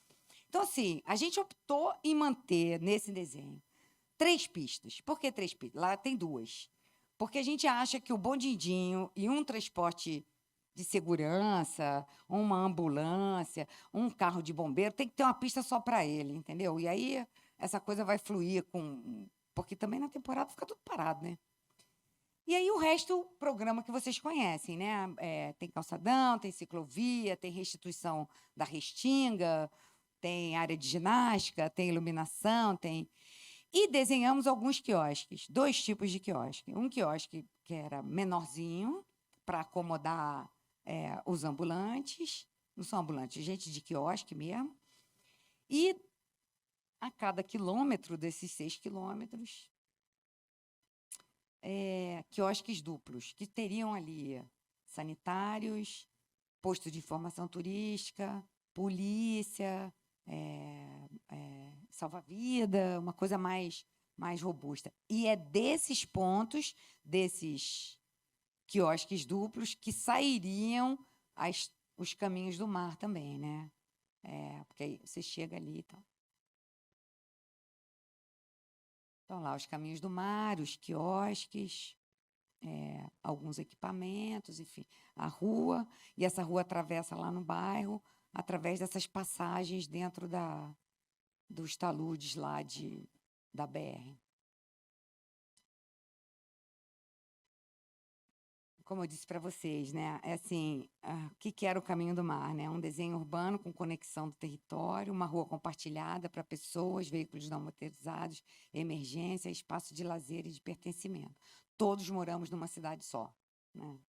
Então, assim, a gente optou em manter nesse desenho 3 pistas. Por que 3 pistas? Lá tem 2. Porque a gente acha que o bondinho e um transporte de segurança, uma ambulância, um carro de bombeiro, tem que ter uma pista só para ele, entendeu? E aí essa coisa vai fluir porque também na temporada fica tudo parado, né? E aí o resto, programa que vocês conhecem, né? Tem calçadão, tem ciclovia, tem restituição da restinga, tem área de ginástica, tem iluminação, tem... E desenhamos alguns quiosques, 2 tipos de quiosque. Um quiosque que era menorzinho, para acomodar os ambulantes, não são ambulantes, gente de quiosque mesmo. E a cada quilômetro desses 6 quilômetros, quiosques duplos, que teriam ali sanitários, posto de informação turística, polícia, salva-vida, uma coisa mais robusta. E é desses pontos, desses quiosques duplos, que sairiam os caminhos do mar também, né? Porque aí você chega ali e tal. Então, lá, os caminhos do mar, os quiosques, alguns equipamentos, enfim, a rua, e essa rua atravessa lá no bairro, através dessas passagens dentro dos taludes lá da BR. Como eu disse para vocês, né? Assim, o que era o Caminho do Mar, né? Um desenho urbano com conexão do território, uma rua compartilhada para pessoas, veículos não motorizados, emergência, espaço de lazer e de pertencimento. Todos moramos numa cidade só, né?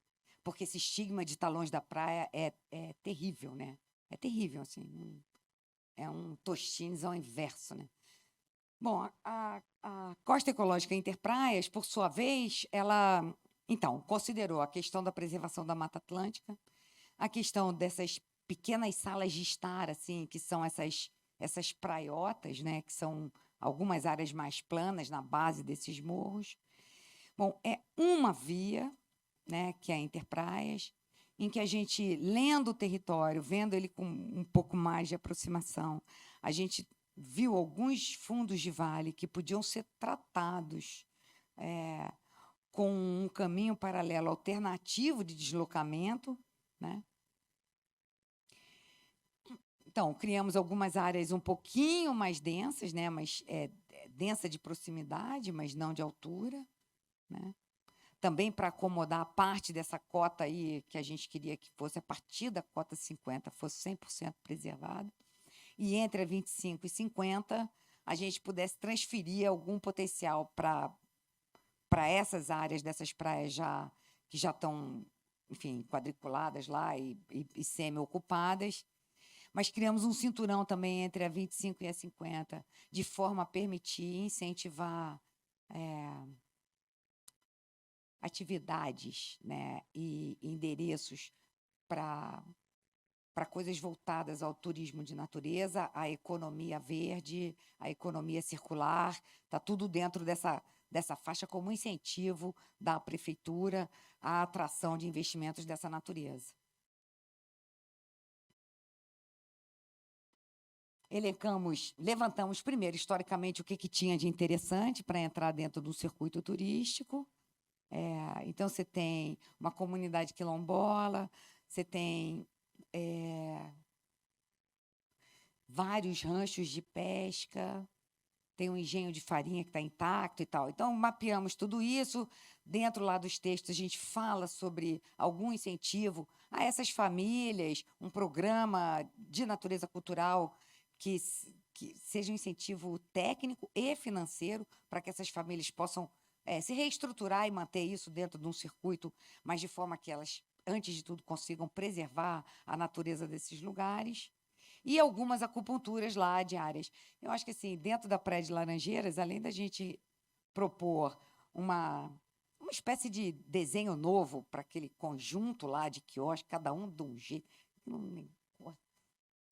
Porque esse estigma de estar longe da praia é terrível, né? É terrível, assim. É um Tostines ao inverso, né? Bom, a Costa Ecológica Interpraias, por sua vez, ela, então, considerou a questão da preservação da Mata Atlântica, a questão dessas pequenas salas de estar, assim, que são essas praiotas, né, que são algumas áreas mais planas na base desses morros. Bom, é uma via, né, que é a Interpraias, em que a gente, lendo o território, vendo ele com um pouco mais de aproximação, a gente viu alguns fundos de vale que podiam ser tratados com um caminho paralelo alternativo de deslocamento, né? Então, criamos algumas áreas um pouquinho mais densas, né? Mas densa de proximidade, mas não de altura, né? Também para acomodar a parte dessa cota aí que a gente queria que fosse, a partir da cota 50, fosse 100% preservada. E entre a 25 e 50, a gente pudesse transferir algum potencial para essas áreas dessas praias que já estão, enfim, quadriculadas lá e semi-ocupadas. Mas criamos um cinturão também entre a 25 e a 50, de forma a permitir incentivar atividades, né, e endereços para coisas voltadas ao turismo de natureza, à economia verde, à economia circular. Está tudo dentro dessa faixa como incentivo da prefeitura à atração de investimentos dessa natureza. Levantamos primeiro, historicamente, o que tinha de interessante para entrar dentro do circuito turístico. Então, você tem uma comunidade quilombola, você tem vários ranchos de pesca, tem um engenho de farinha que está intacto e tal. Então, mapeamos tudo isso. Dentro lá dos textos, a gente fala sobre algum incentivo a essas famílias, um programa de natureza cultural que seja um incentivo técnico e financeiro para que essas famílias possam se reestruturar e manter isso dentro de um circuito, mas de forma que elas, antes de tudo, consigam preservar a natureza desses lugares. E algumas acupunturas lá diárias. Eu acho que, assim, dentro da Praia de Laranjeiras, além da gente propor uma espécie de desenho novo para aquele conjunto lá de quiosque, cada um de um jeito.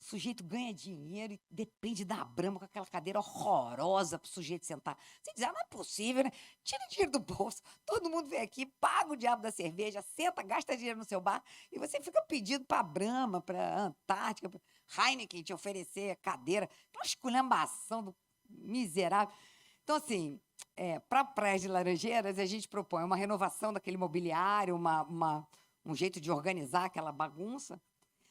O sujeito ganha dinheiro e depende da Brahma com aquela cadeira horrorosa para o sujeito sentar. Você diz, não é possível, né? Tira dinheiro do bolso, todo mundo vem aqui, paga o diabo da cerveja, senta, gasta dinheiro no seu bar e você fica pedindo para a Brahma, para a Antártica, para Heineken te oferecer cadeira. Uma esculhambação do miserável. Então, assim, para a Praia de Laranjeiras, a gente propõe uma renovação daquele mobiliário, um jeito de organizar aquela bagunça,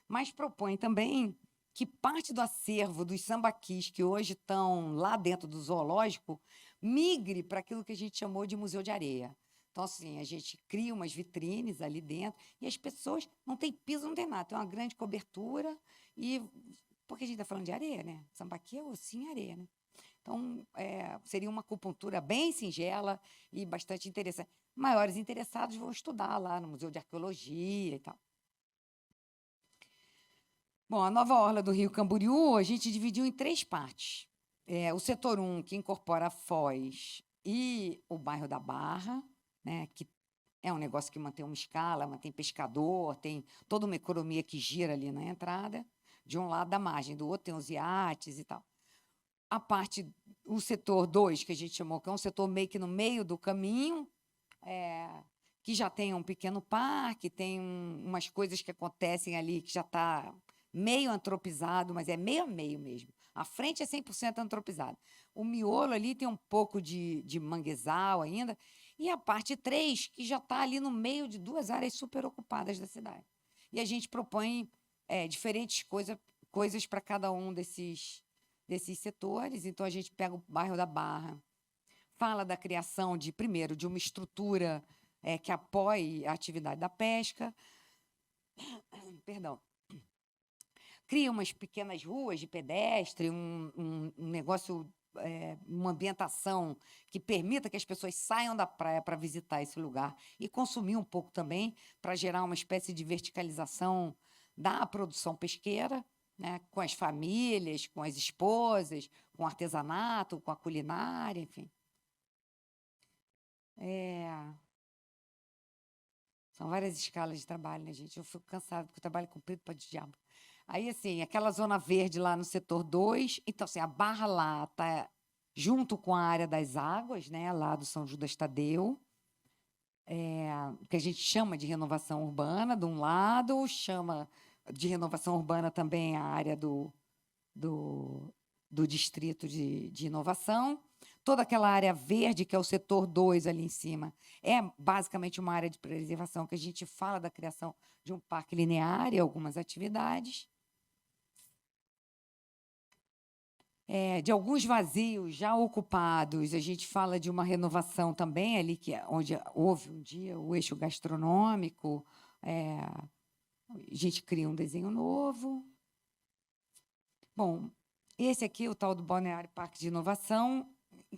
mas propõe também que parte do acervo dos sambaquis que hoje estão lá dentro do zoológico migre para aquilo que a gente chamou de museu de areia. Então, assim, a gente cria umas vitrines ali dentro e as pessoas não têm piso, não tem nada, tem uma grande cobertura e... Porque a gente está falando de areia, né? Sambaqui é ossinho e areia, né? Então, seria uma acupuntura bem singela e bastante interessante. Maiores interessados vão estudar lá no Museu de Arqueologia e tal. Bom, a nova orla do Rio Camboriú, a gente dividiu em 3 partes. O setor 1, que incorpora a Foz e o bairro da Barra, né, que é um negócio que mantém uma escala, mantém pescador, tem toda uma economia que gira ali na entrada, de um lado da margem, do outro tem os iates e tal. O setor 2, que a gente chamou, que é um setor meio que no meio do caminho, que já tem um pequeno parque, tem umas coisas que acontecem ali que já está meio antropizado, mas é meio a meio mesmo. A frente é 100% antropizado. O miolo ali tem um pouco de manguezal ainda, e a parte 3, que já está ali no meio de duas áreas super ocupadas da cidade. E a gente propõe diferentes coisas para cada um desses setores. Então, a gente pega o bairro da Barra, fala da criação primeiro, de uma estrutura que apoie a atividade da pesca. Perdão. Cria umas pequenas ruas de pedestre, um negócio, uma ambientação que permita que as pessoas saiam da praia para visitar esse lugar e consumir um pouco também, para gerar uma espécie de verticalização da produção pesqueira, né, com as famílias, com as esposas, com o artesanato, com a culinária, enfim. São várias escalas de trabalho, né, gente? Eu fico cansada, porque eu trabalho comprido para de diabo. Aí, assim, aquela zona verde lá no setor 2, então, assim, a Barra lá está junto com a área das águas, né, lá do São Judas Tadeu, que a gente chama de renovação urbana, de um lado, chama de renovação urbana também a área do distrito de inovação. Toda aquela área verde, que é o setor 2 ali em cima, é basicamente uma área de preservação, que a gente fala da criação de um parque linear e algumas atividades. De alguns vazios já ocupados, a gente fala de uma renovação também ali, onde houve um dia o eixo gastronômico, a gente cria um desenho novo. Bom, esse aqui é o tal do Balneário Parque de Inovação,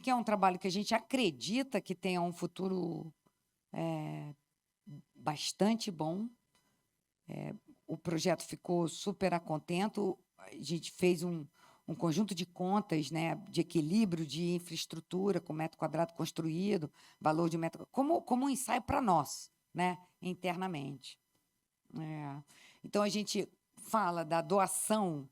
que é um trabalho que a gente acredita que tenha um futuro bastante bom. O projeto ficou super a contento, a gente fez um conjunto de contas, né, de equilíbrio de infraestrutura, com metro quadrado construído, valor de metro, como um ensaio para nós, né, internamente. Então, a gente fala da doação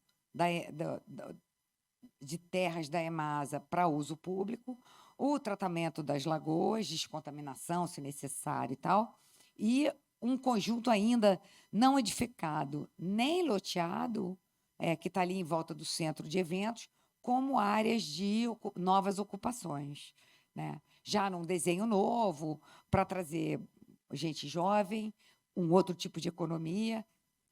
de terras da EMASA para uso público, o tratamento das lagoas, descontaminação, se necessário e tal, e um conjunto ainda não edificado nem loteado, que está ali em volta do centro de eventos, como áreas de novas ocupações, né? Já num desenho novo, para trazer gente jovem, um outro tipo de economia,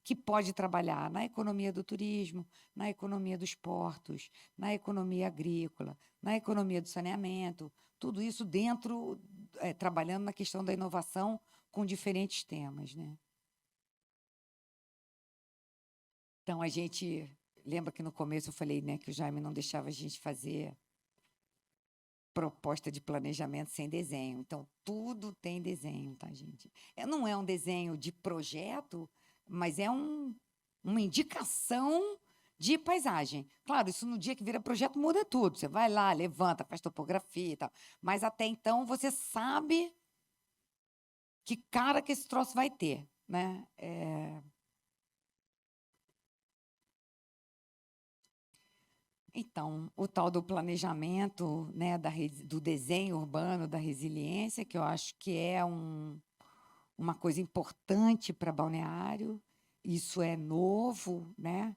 que pode trabalhar na economia do turismo, na economia dos portos, na economia agrícola, na economia do saneamento, tudo isso dentro, trabalhando na questão da inovação com diferentes temas, né? Então, a gente lembra que no começo eu falei, né, que o Jaime não deixava a gente fazer proposta de planejamento sem desenho. Então, tudo tem desenho, tá, gente? Não é um desenho de projeto, mas é uma indicação de paisagem. Claro, isso no dia que vira projeto muda tudo. Você vai lá, levanta, faz topografia e tal. Mas até então você sabe que cara que esse troço vai ter, né? Então, o tal do planejamento, né, do desenho urbano, da resiliência, que eu acho que é uma coisa importante para Balneário. Isso é novo, né,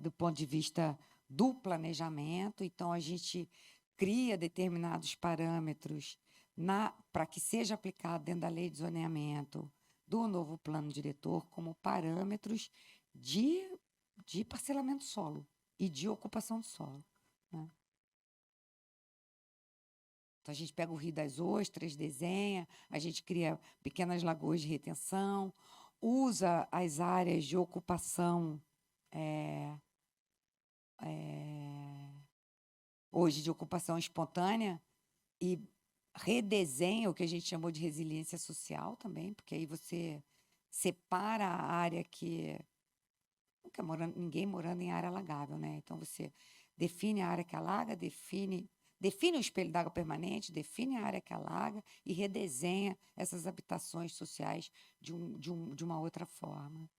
do ponto de vista do planejamento. Então, a gente cria determinados parâmetros para que seja aplicado dentro da lei de zoneamento do novo plano diretor como parâmetros de parcelamento solo e de ocupação do solo, né? Então, a gente pega o Rio das Ostras, desenha, a gente cria pequenas lagoas de retenção, usa as áreas de ocupação, hoje de ocupação espontânea, e redesenha o que a gente chamou de resiliência social também, porque aí você separa a área que... Nunca ninguém morando em área alagável, né? Então, você define a área que alaga, define o espelho d'água permanente, define a área que alaga e redesenha essas habitações sociais de uma outra forma.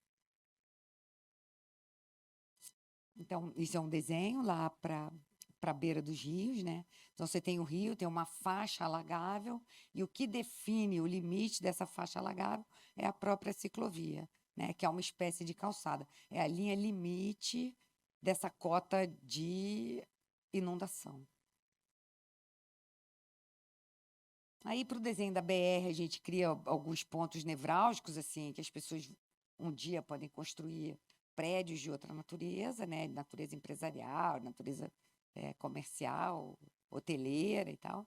Então, isso é um desenho lá para a beira dos rios, né? Então, você tem o rio, tem uma faixa alagável, e o que define o limite dessa faixa alagável é a própria ciclovia, né? Que é uma espécie de calçada. É a linha limite dessa cota de inundação. Aí, para o desenho da BR, a gente cria alguns pontos nevrálgicos, assim, que as pessoas um dia podem construir prédios de outra natureza, né? Natureza empresarial, natureza comercial, hoteleira e tal.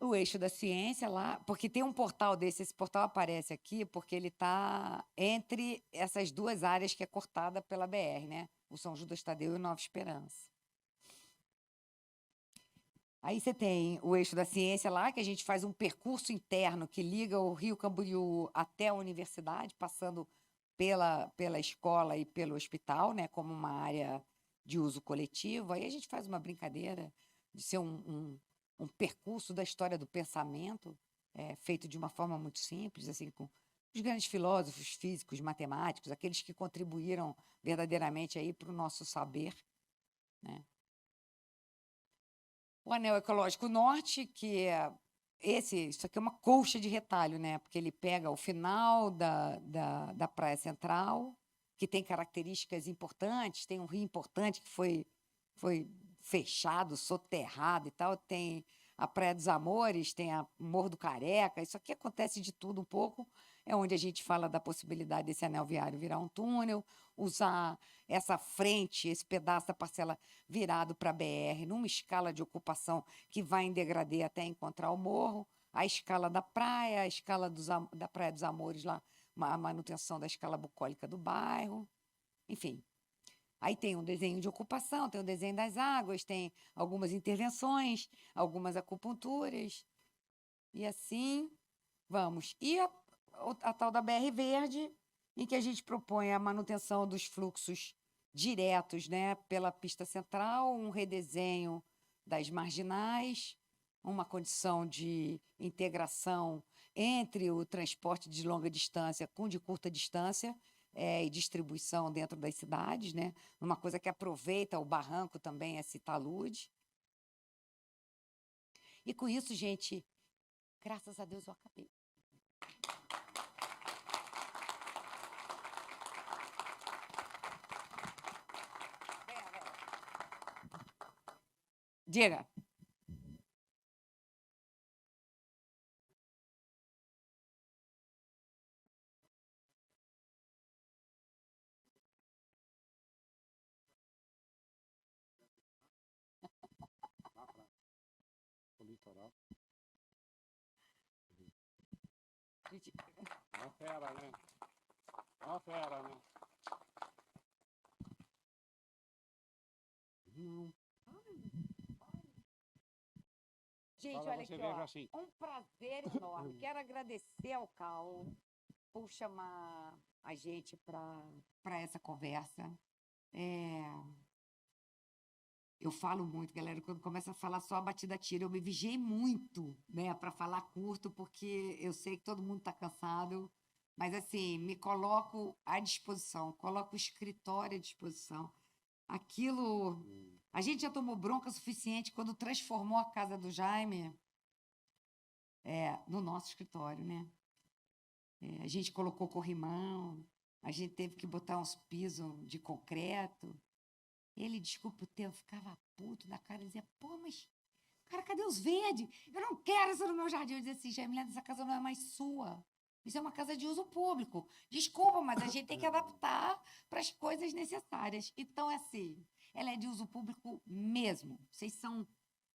O eixo da ciência lá, porque tem um portal desse, esse portal aparece aqui porque ele está entre essas duas áreas que é cortada pela BR, né? O São Judas Tadeu e o Nova Esperança. Aí você tem o eixo da ciência lá, que a gente faz um percurso interno que liga o Rio Camboriú até a universidade, passando pela escola e pelo hospital, né, como uma área de uso coletivo. Aí a gente faz uma brincadeira de ser um percurso da história do pensamento, feito de uma forma muito simples, assim, com os grandes filósofos, físicos, matemáticos, aqueles que contribuíram verdadeiramente aí para o nosso saber, né? O Anel Ecológico Norte, que é isso aqui é uma colcha de retalho, né? Porque ele pega o final da Praia Central, que tem características importantes, tem um rio importante que foi fechado, soterrado e tal, tem a Praia dos Amores, tem a Morro do Careca, isso aqui acontece de tudo um pouco, é onde a gente fala da possibilidade desse anel viário virar um túnel, usar essa frente, esse pedaço da parcela virado para a BR, numa escala de ocupação que vai em degradê até encontrar o morro, a escala da praia, a escala da Praia dos Amores, lá, a manutenção da escala bucólica do bairro, enfim. Aí tem um desenho de ocupação, tem o desenho das águas, tem algumas intervenções, algumas acupunturas, e assim vamos. E a tal da BR Verde, em que a gente propõe a manutenção dos fluxos diretos, né, pela pista central, um redesenho das marginais, uma condição de integração entre o transporte de longa distância com de curta distância, e distribuição dentro das cidades, né? Uma coisa que aproveita o barranco também, esse talude. E com isso, gente, graças a Deus eu acabei. Diga. O litoral. Gente, Uma fera, né? Uma fera, né? gente, Fala olha você aqui, mesmo ó, assim. um prazer enorme. Quero agradecer ao Cal por chamar a gente para essa conversa. Eu falo muito, galera, quando começa a falar só a batida tira, eu me vigiei muito, né, para falar curto, porque eu sei que todo mundo está cansado, mas assim, me coloco à disposição, coloco o escritório à disposição. Aquilo, a gente já tomou bronca suficiente quando transformou a casa do Jaime no nosso escritório, né? A gente colocou corrimão, a gente teve que botar uns pisos de concreto. Ele, desculpa o termo, ficava puto na cara e dizia, pô, mas, cara, cadê os verdes? Eu não quero isso no meu jardim. Eu dizia assim, Jaime, essa casa não é mais sua. Isso é uma casa de uso público. Desculpa, mas a gente tem que adaptar para as coisas necessárias. Então, é assim, ela é de uso público mesmo. Vocês são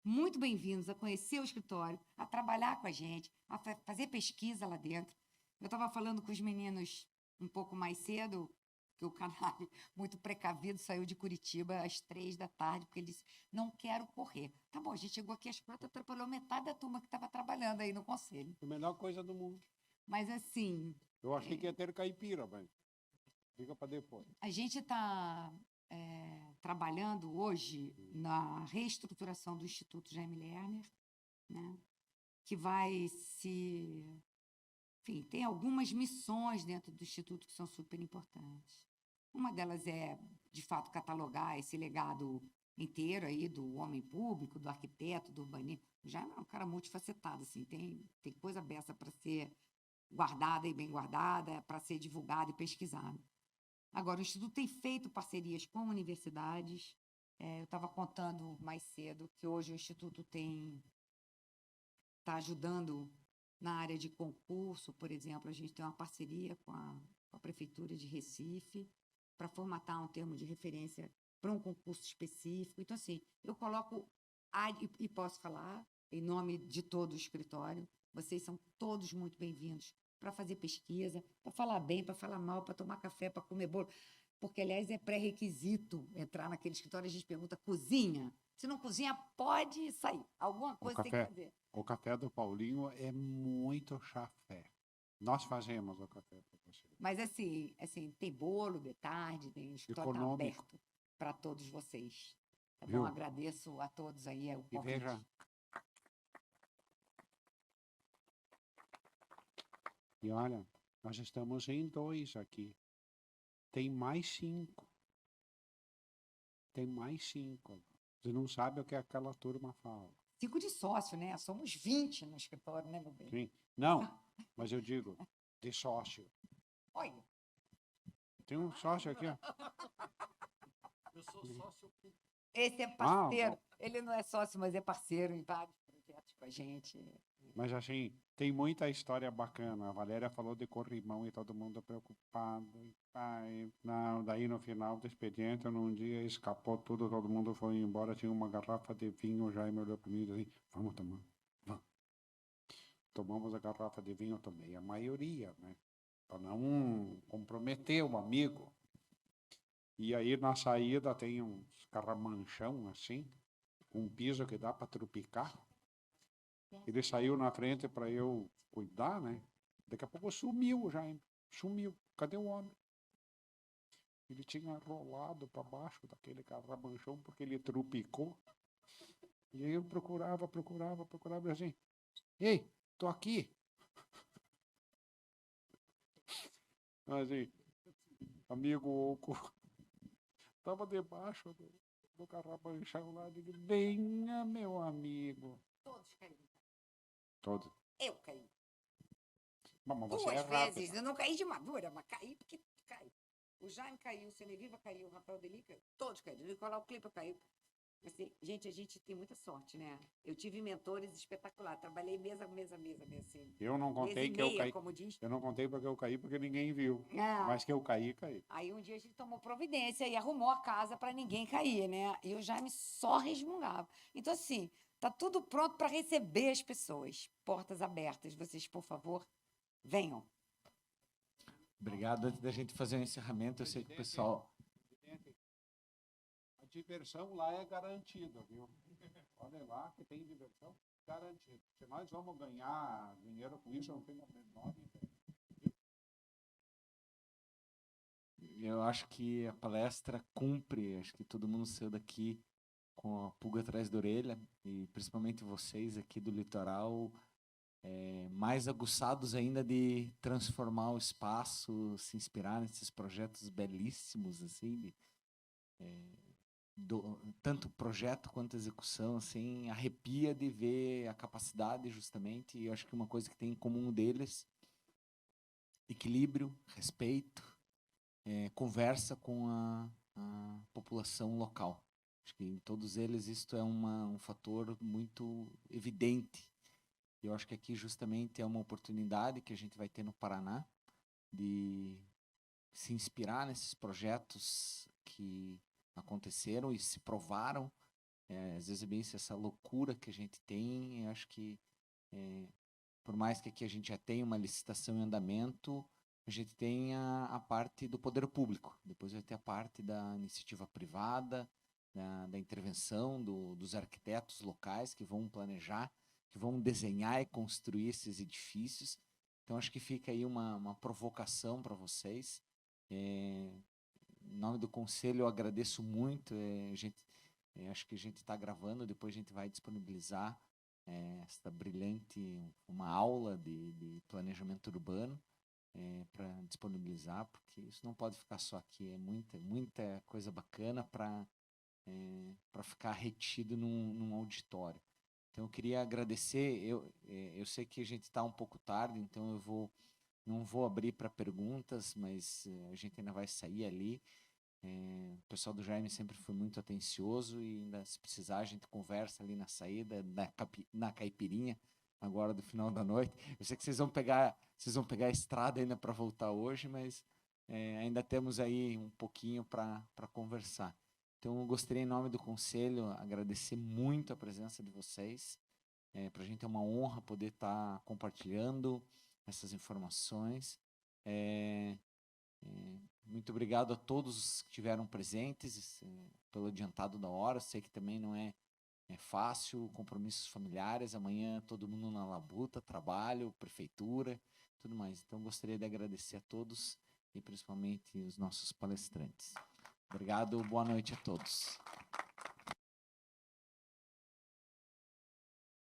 muito bem-vindos a conhecer o escritório, a trabalhar com a gente, a fazer pesquisa lá dentro. Eu estava falando com os meninos um pouco mais cedo, que o Canário, muito precavido, saiu de Curitiba às 3 da tarde, porque ele disse, não quero correr. Tá bom, a gente chegou aqui às 4, atrapalhou metade da turma que estava trabalhando aí no conselho. A melhor coisa do mundo. Mas, assim, Eu achei que ia ter caipira, mas fica para depois. a gente está trabalhando hoje na reestruturação do Instituto Jaime Lerner, né? Que vai se... Enfim, tem algumas missões dentro do Instituto que são super importantes. Uma delas é, de fato, catalogar esse legado inteiro aí do homem público, do arquiteto, do urbanista. Já é um cara multifacetado, assim, tem coisa beça para ser guardada e bem guardada, para ser divulgada e pesquisada. Agora, o Instituto tem feito parcerias com universidades. Eu estava contando mais cedo que hoje o Instituto está ajudando na área de concurso, por exemplo. A gente tem uma parceria com a Prefeitura de Recife para formatar um termo de referência para um concurso específico. Então, assim, eu coloco, e posso falar em nome de todo o escritório, vocês são todos muito bem-vindos para fazer pesquisa, para falar bem, para falar mal, para tomar café, para comer bolo. Porque, aliás, é pré-requisito entrar naquele escritório. A gente pergunta, cozinha? Se não cozinha, pode sair. Alguma coisa tem que fazer. O café do Paulinho é muito chafé. Nós fazemos o café para você. Mas, assim, tem bolo de tarde, tem escritório tá aberto para todos vocês. Tá bom? Agradeço a todos aí o convite. E veja... E olha, nós estamos em 2 aqui. Tem mais 5. Tem mais 5. Você não sabe o que aquela turma fala. 5 de sócio, né? Somos 20 no escritório, né, meu bem? Sim. Não, mas eu digo, de sócio. Olha. Tem um sócio aqui, ó. Eu sou sócio. Esse é parceiro. Ele não é sócio, mas é parceiro em vários projetos com a gente. Mas, assim, tem muita história bacana. A Valéria falou de corrimão e todo mundo preocupado. Não, daí, no final do expediente, num dia escapou tudo, todo mundo foi embora. Tinha uma garrafa de vinho. O Jaime olhou para mim e disse assim, vamos tomar. Vamos. Tomamos a garrafa de vinho, eu tomei a maioria, né? Para não comprometer o amigo. E aí, na saída, tem uns carramanchão, assim, um piso que dá para trupicar. Ele saiu na frente para eu cuidar, né? Daqui a pouco sumiu o Jaime. Sumiu. Cadê o homem? Ele tinha rolado para baixo daquele carramanchão porque ele trupicou. E aí eu procurava assim. Ei, tô aqui. Assim, amigo Oco, estava debaixo do carramanchão lá. Digo, venha, meu amigo. Todos caíram. Todos. Eu caí. Mas você 2 é vezes. rápida. Eu não caí de madura, mas caí porque cai. O Jaime caiu, o Ceneviva caiu, o Rafael Deli caiu. Todos caíram. O Nicolau Clipa caiu. Assim, gente, a gente tem muita sorte, né? Eu tive mentores espetaculares. Trabalhei mesa. Assim, Eu não contei que eu caí. Como diz. Eu não contei porque eu caí, porque ninguém viu. Ah. Mas que eu caí, caí. Aí um dia a gente tomou providência e arrumou a casa para ninguém cair, né? E o Jaime só resmungava. Então, assim, tá tudo pronto para receber as pessoas. Portas abertas. Vocês, por favor, venham. Obrigado. Antes da gente fazer o encerramento, eu sei que o pessoal... A diversão lá é garantida, viu? Olha lá que tem diversão garantida. Se nós vamos ganhar dinheiro com isso, eu não tenho a menor ideia. Eu acho que a palestra cumpre, acho que todo mundo saiu daqui com a pulga atrás da orelha, e principalmente vocês aqui do litoral, mais aguçados ainda de transformar o espaço, se inspirar nesses projetos belíssimos, assim, tanto projeto quanto execução, assim, arrepia de ver a capacidade, justamente, e eu acho que uma coisa que tem em comum deles, equilíbrio, respeito, conversa com a população local. Acho que em todos eles isto é um fator muito evidente. E eu acho que aqui justamente é uma oportunidade que a gente vai ter no Paraná de se inspirar nesses projetos que aconteceram e se provaram. Às vezes é bem essa loucura que a gente tem. Eu acho que, por mais que aqui a gente já tenha uma licitação em andamento, a gente tem a parte do poder público. Depois vai ter a parte da iniciativa privada, da intervenção dos arquitetos locais que vão planejar, que vão desenhar e construir esses edifícios. Então, acho que fica aí uma provocação para vocês. em nome do conselho, eu agradeço muito. Acho que a gente está gravando, depois a gente vai disponibilizar esta brilhante, uma aula de planejamento urbano para disponibilizar, porque isso não pode ficar só aqui, é muita coisa bacana para ficar retido num auditório. Então, eu queria agradecer. Eu sei que a gente está um pouco tarde, então não vou abrir para perguntas, mas a gente ainda vai sair ali. O pessoal do Jaime sempre foi muito atencioso e ainda, se precisar, a gente conversa ali na saída, na caipirinha, agora do final da noite. Eu sei que vocês vão pegar a estrada ainda para voltar hoje, mas ainda temos aí um pouquinho para conversar. Então, eu gostaria, em nome do Conselho, agradecer muito a presença de vocês. Para a gente é uma honra poder estar compartilhando essas informações. Muito obrigado a todos que estiveram presentes, pelo adiantado da hora. Sei que também não é fácil, compromissos familiares. Amanhã todo mundo na labuta, trabalho, prefeitura, tudo mais. Então, gostaria de agradecer a todos e principalmente os nossos palestrantes. Obrigado, boa noite a todos.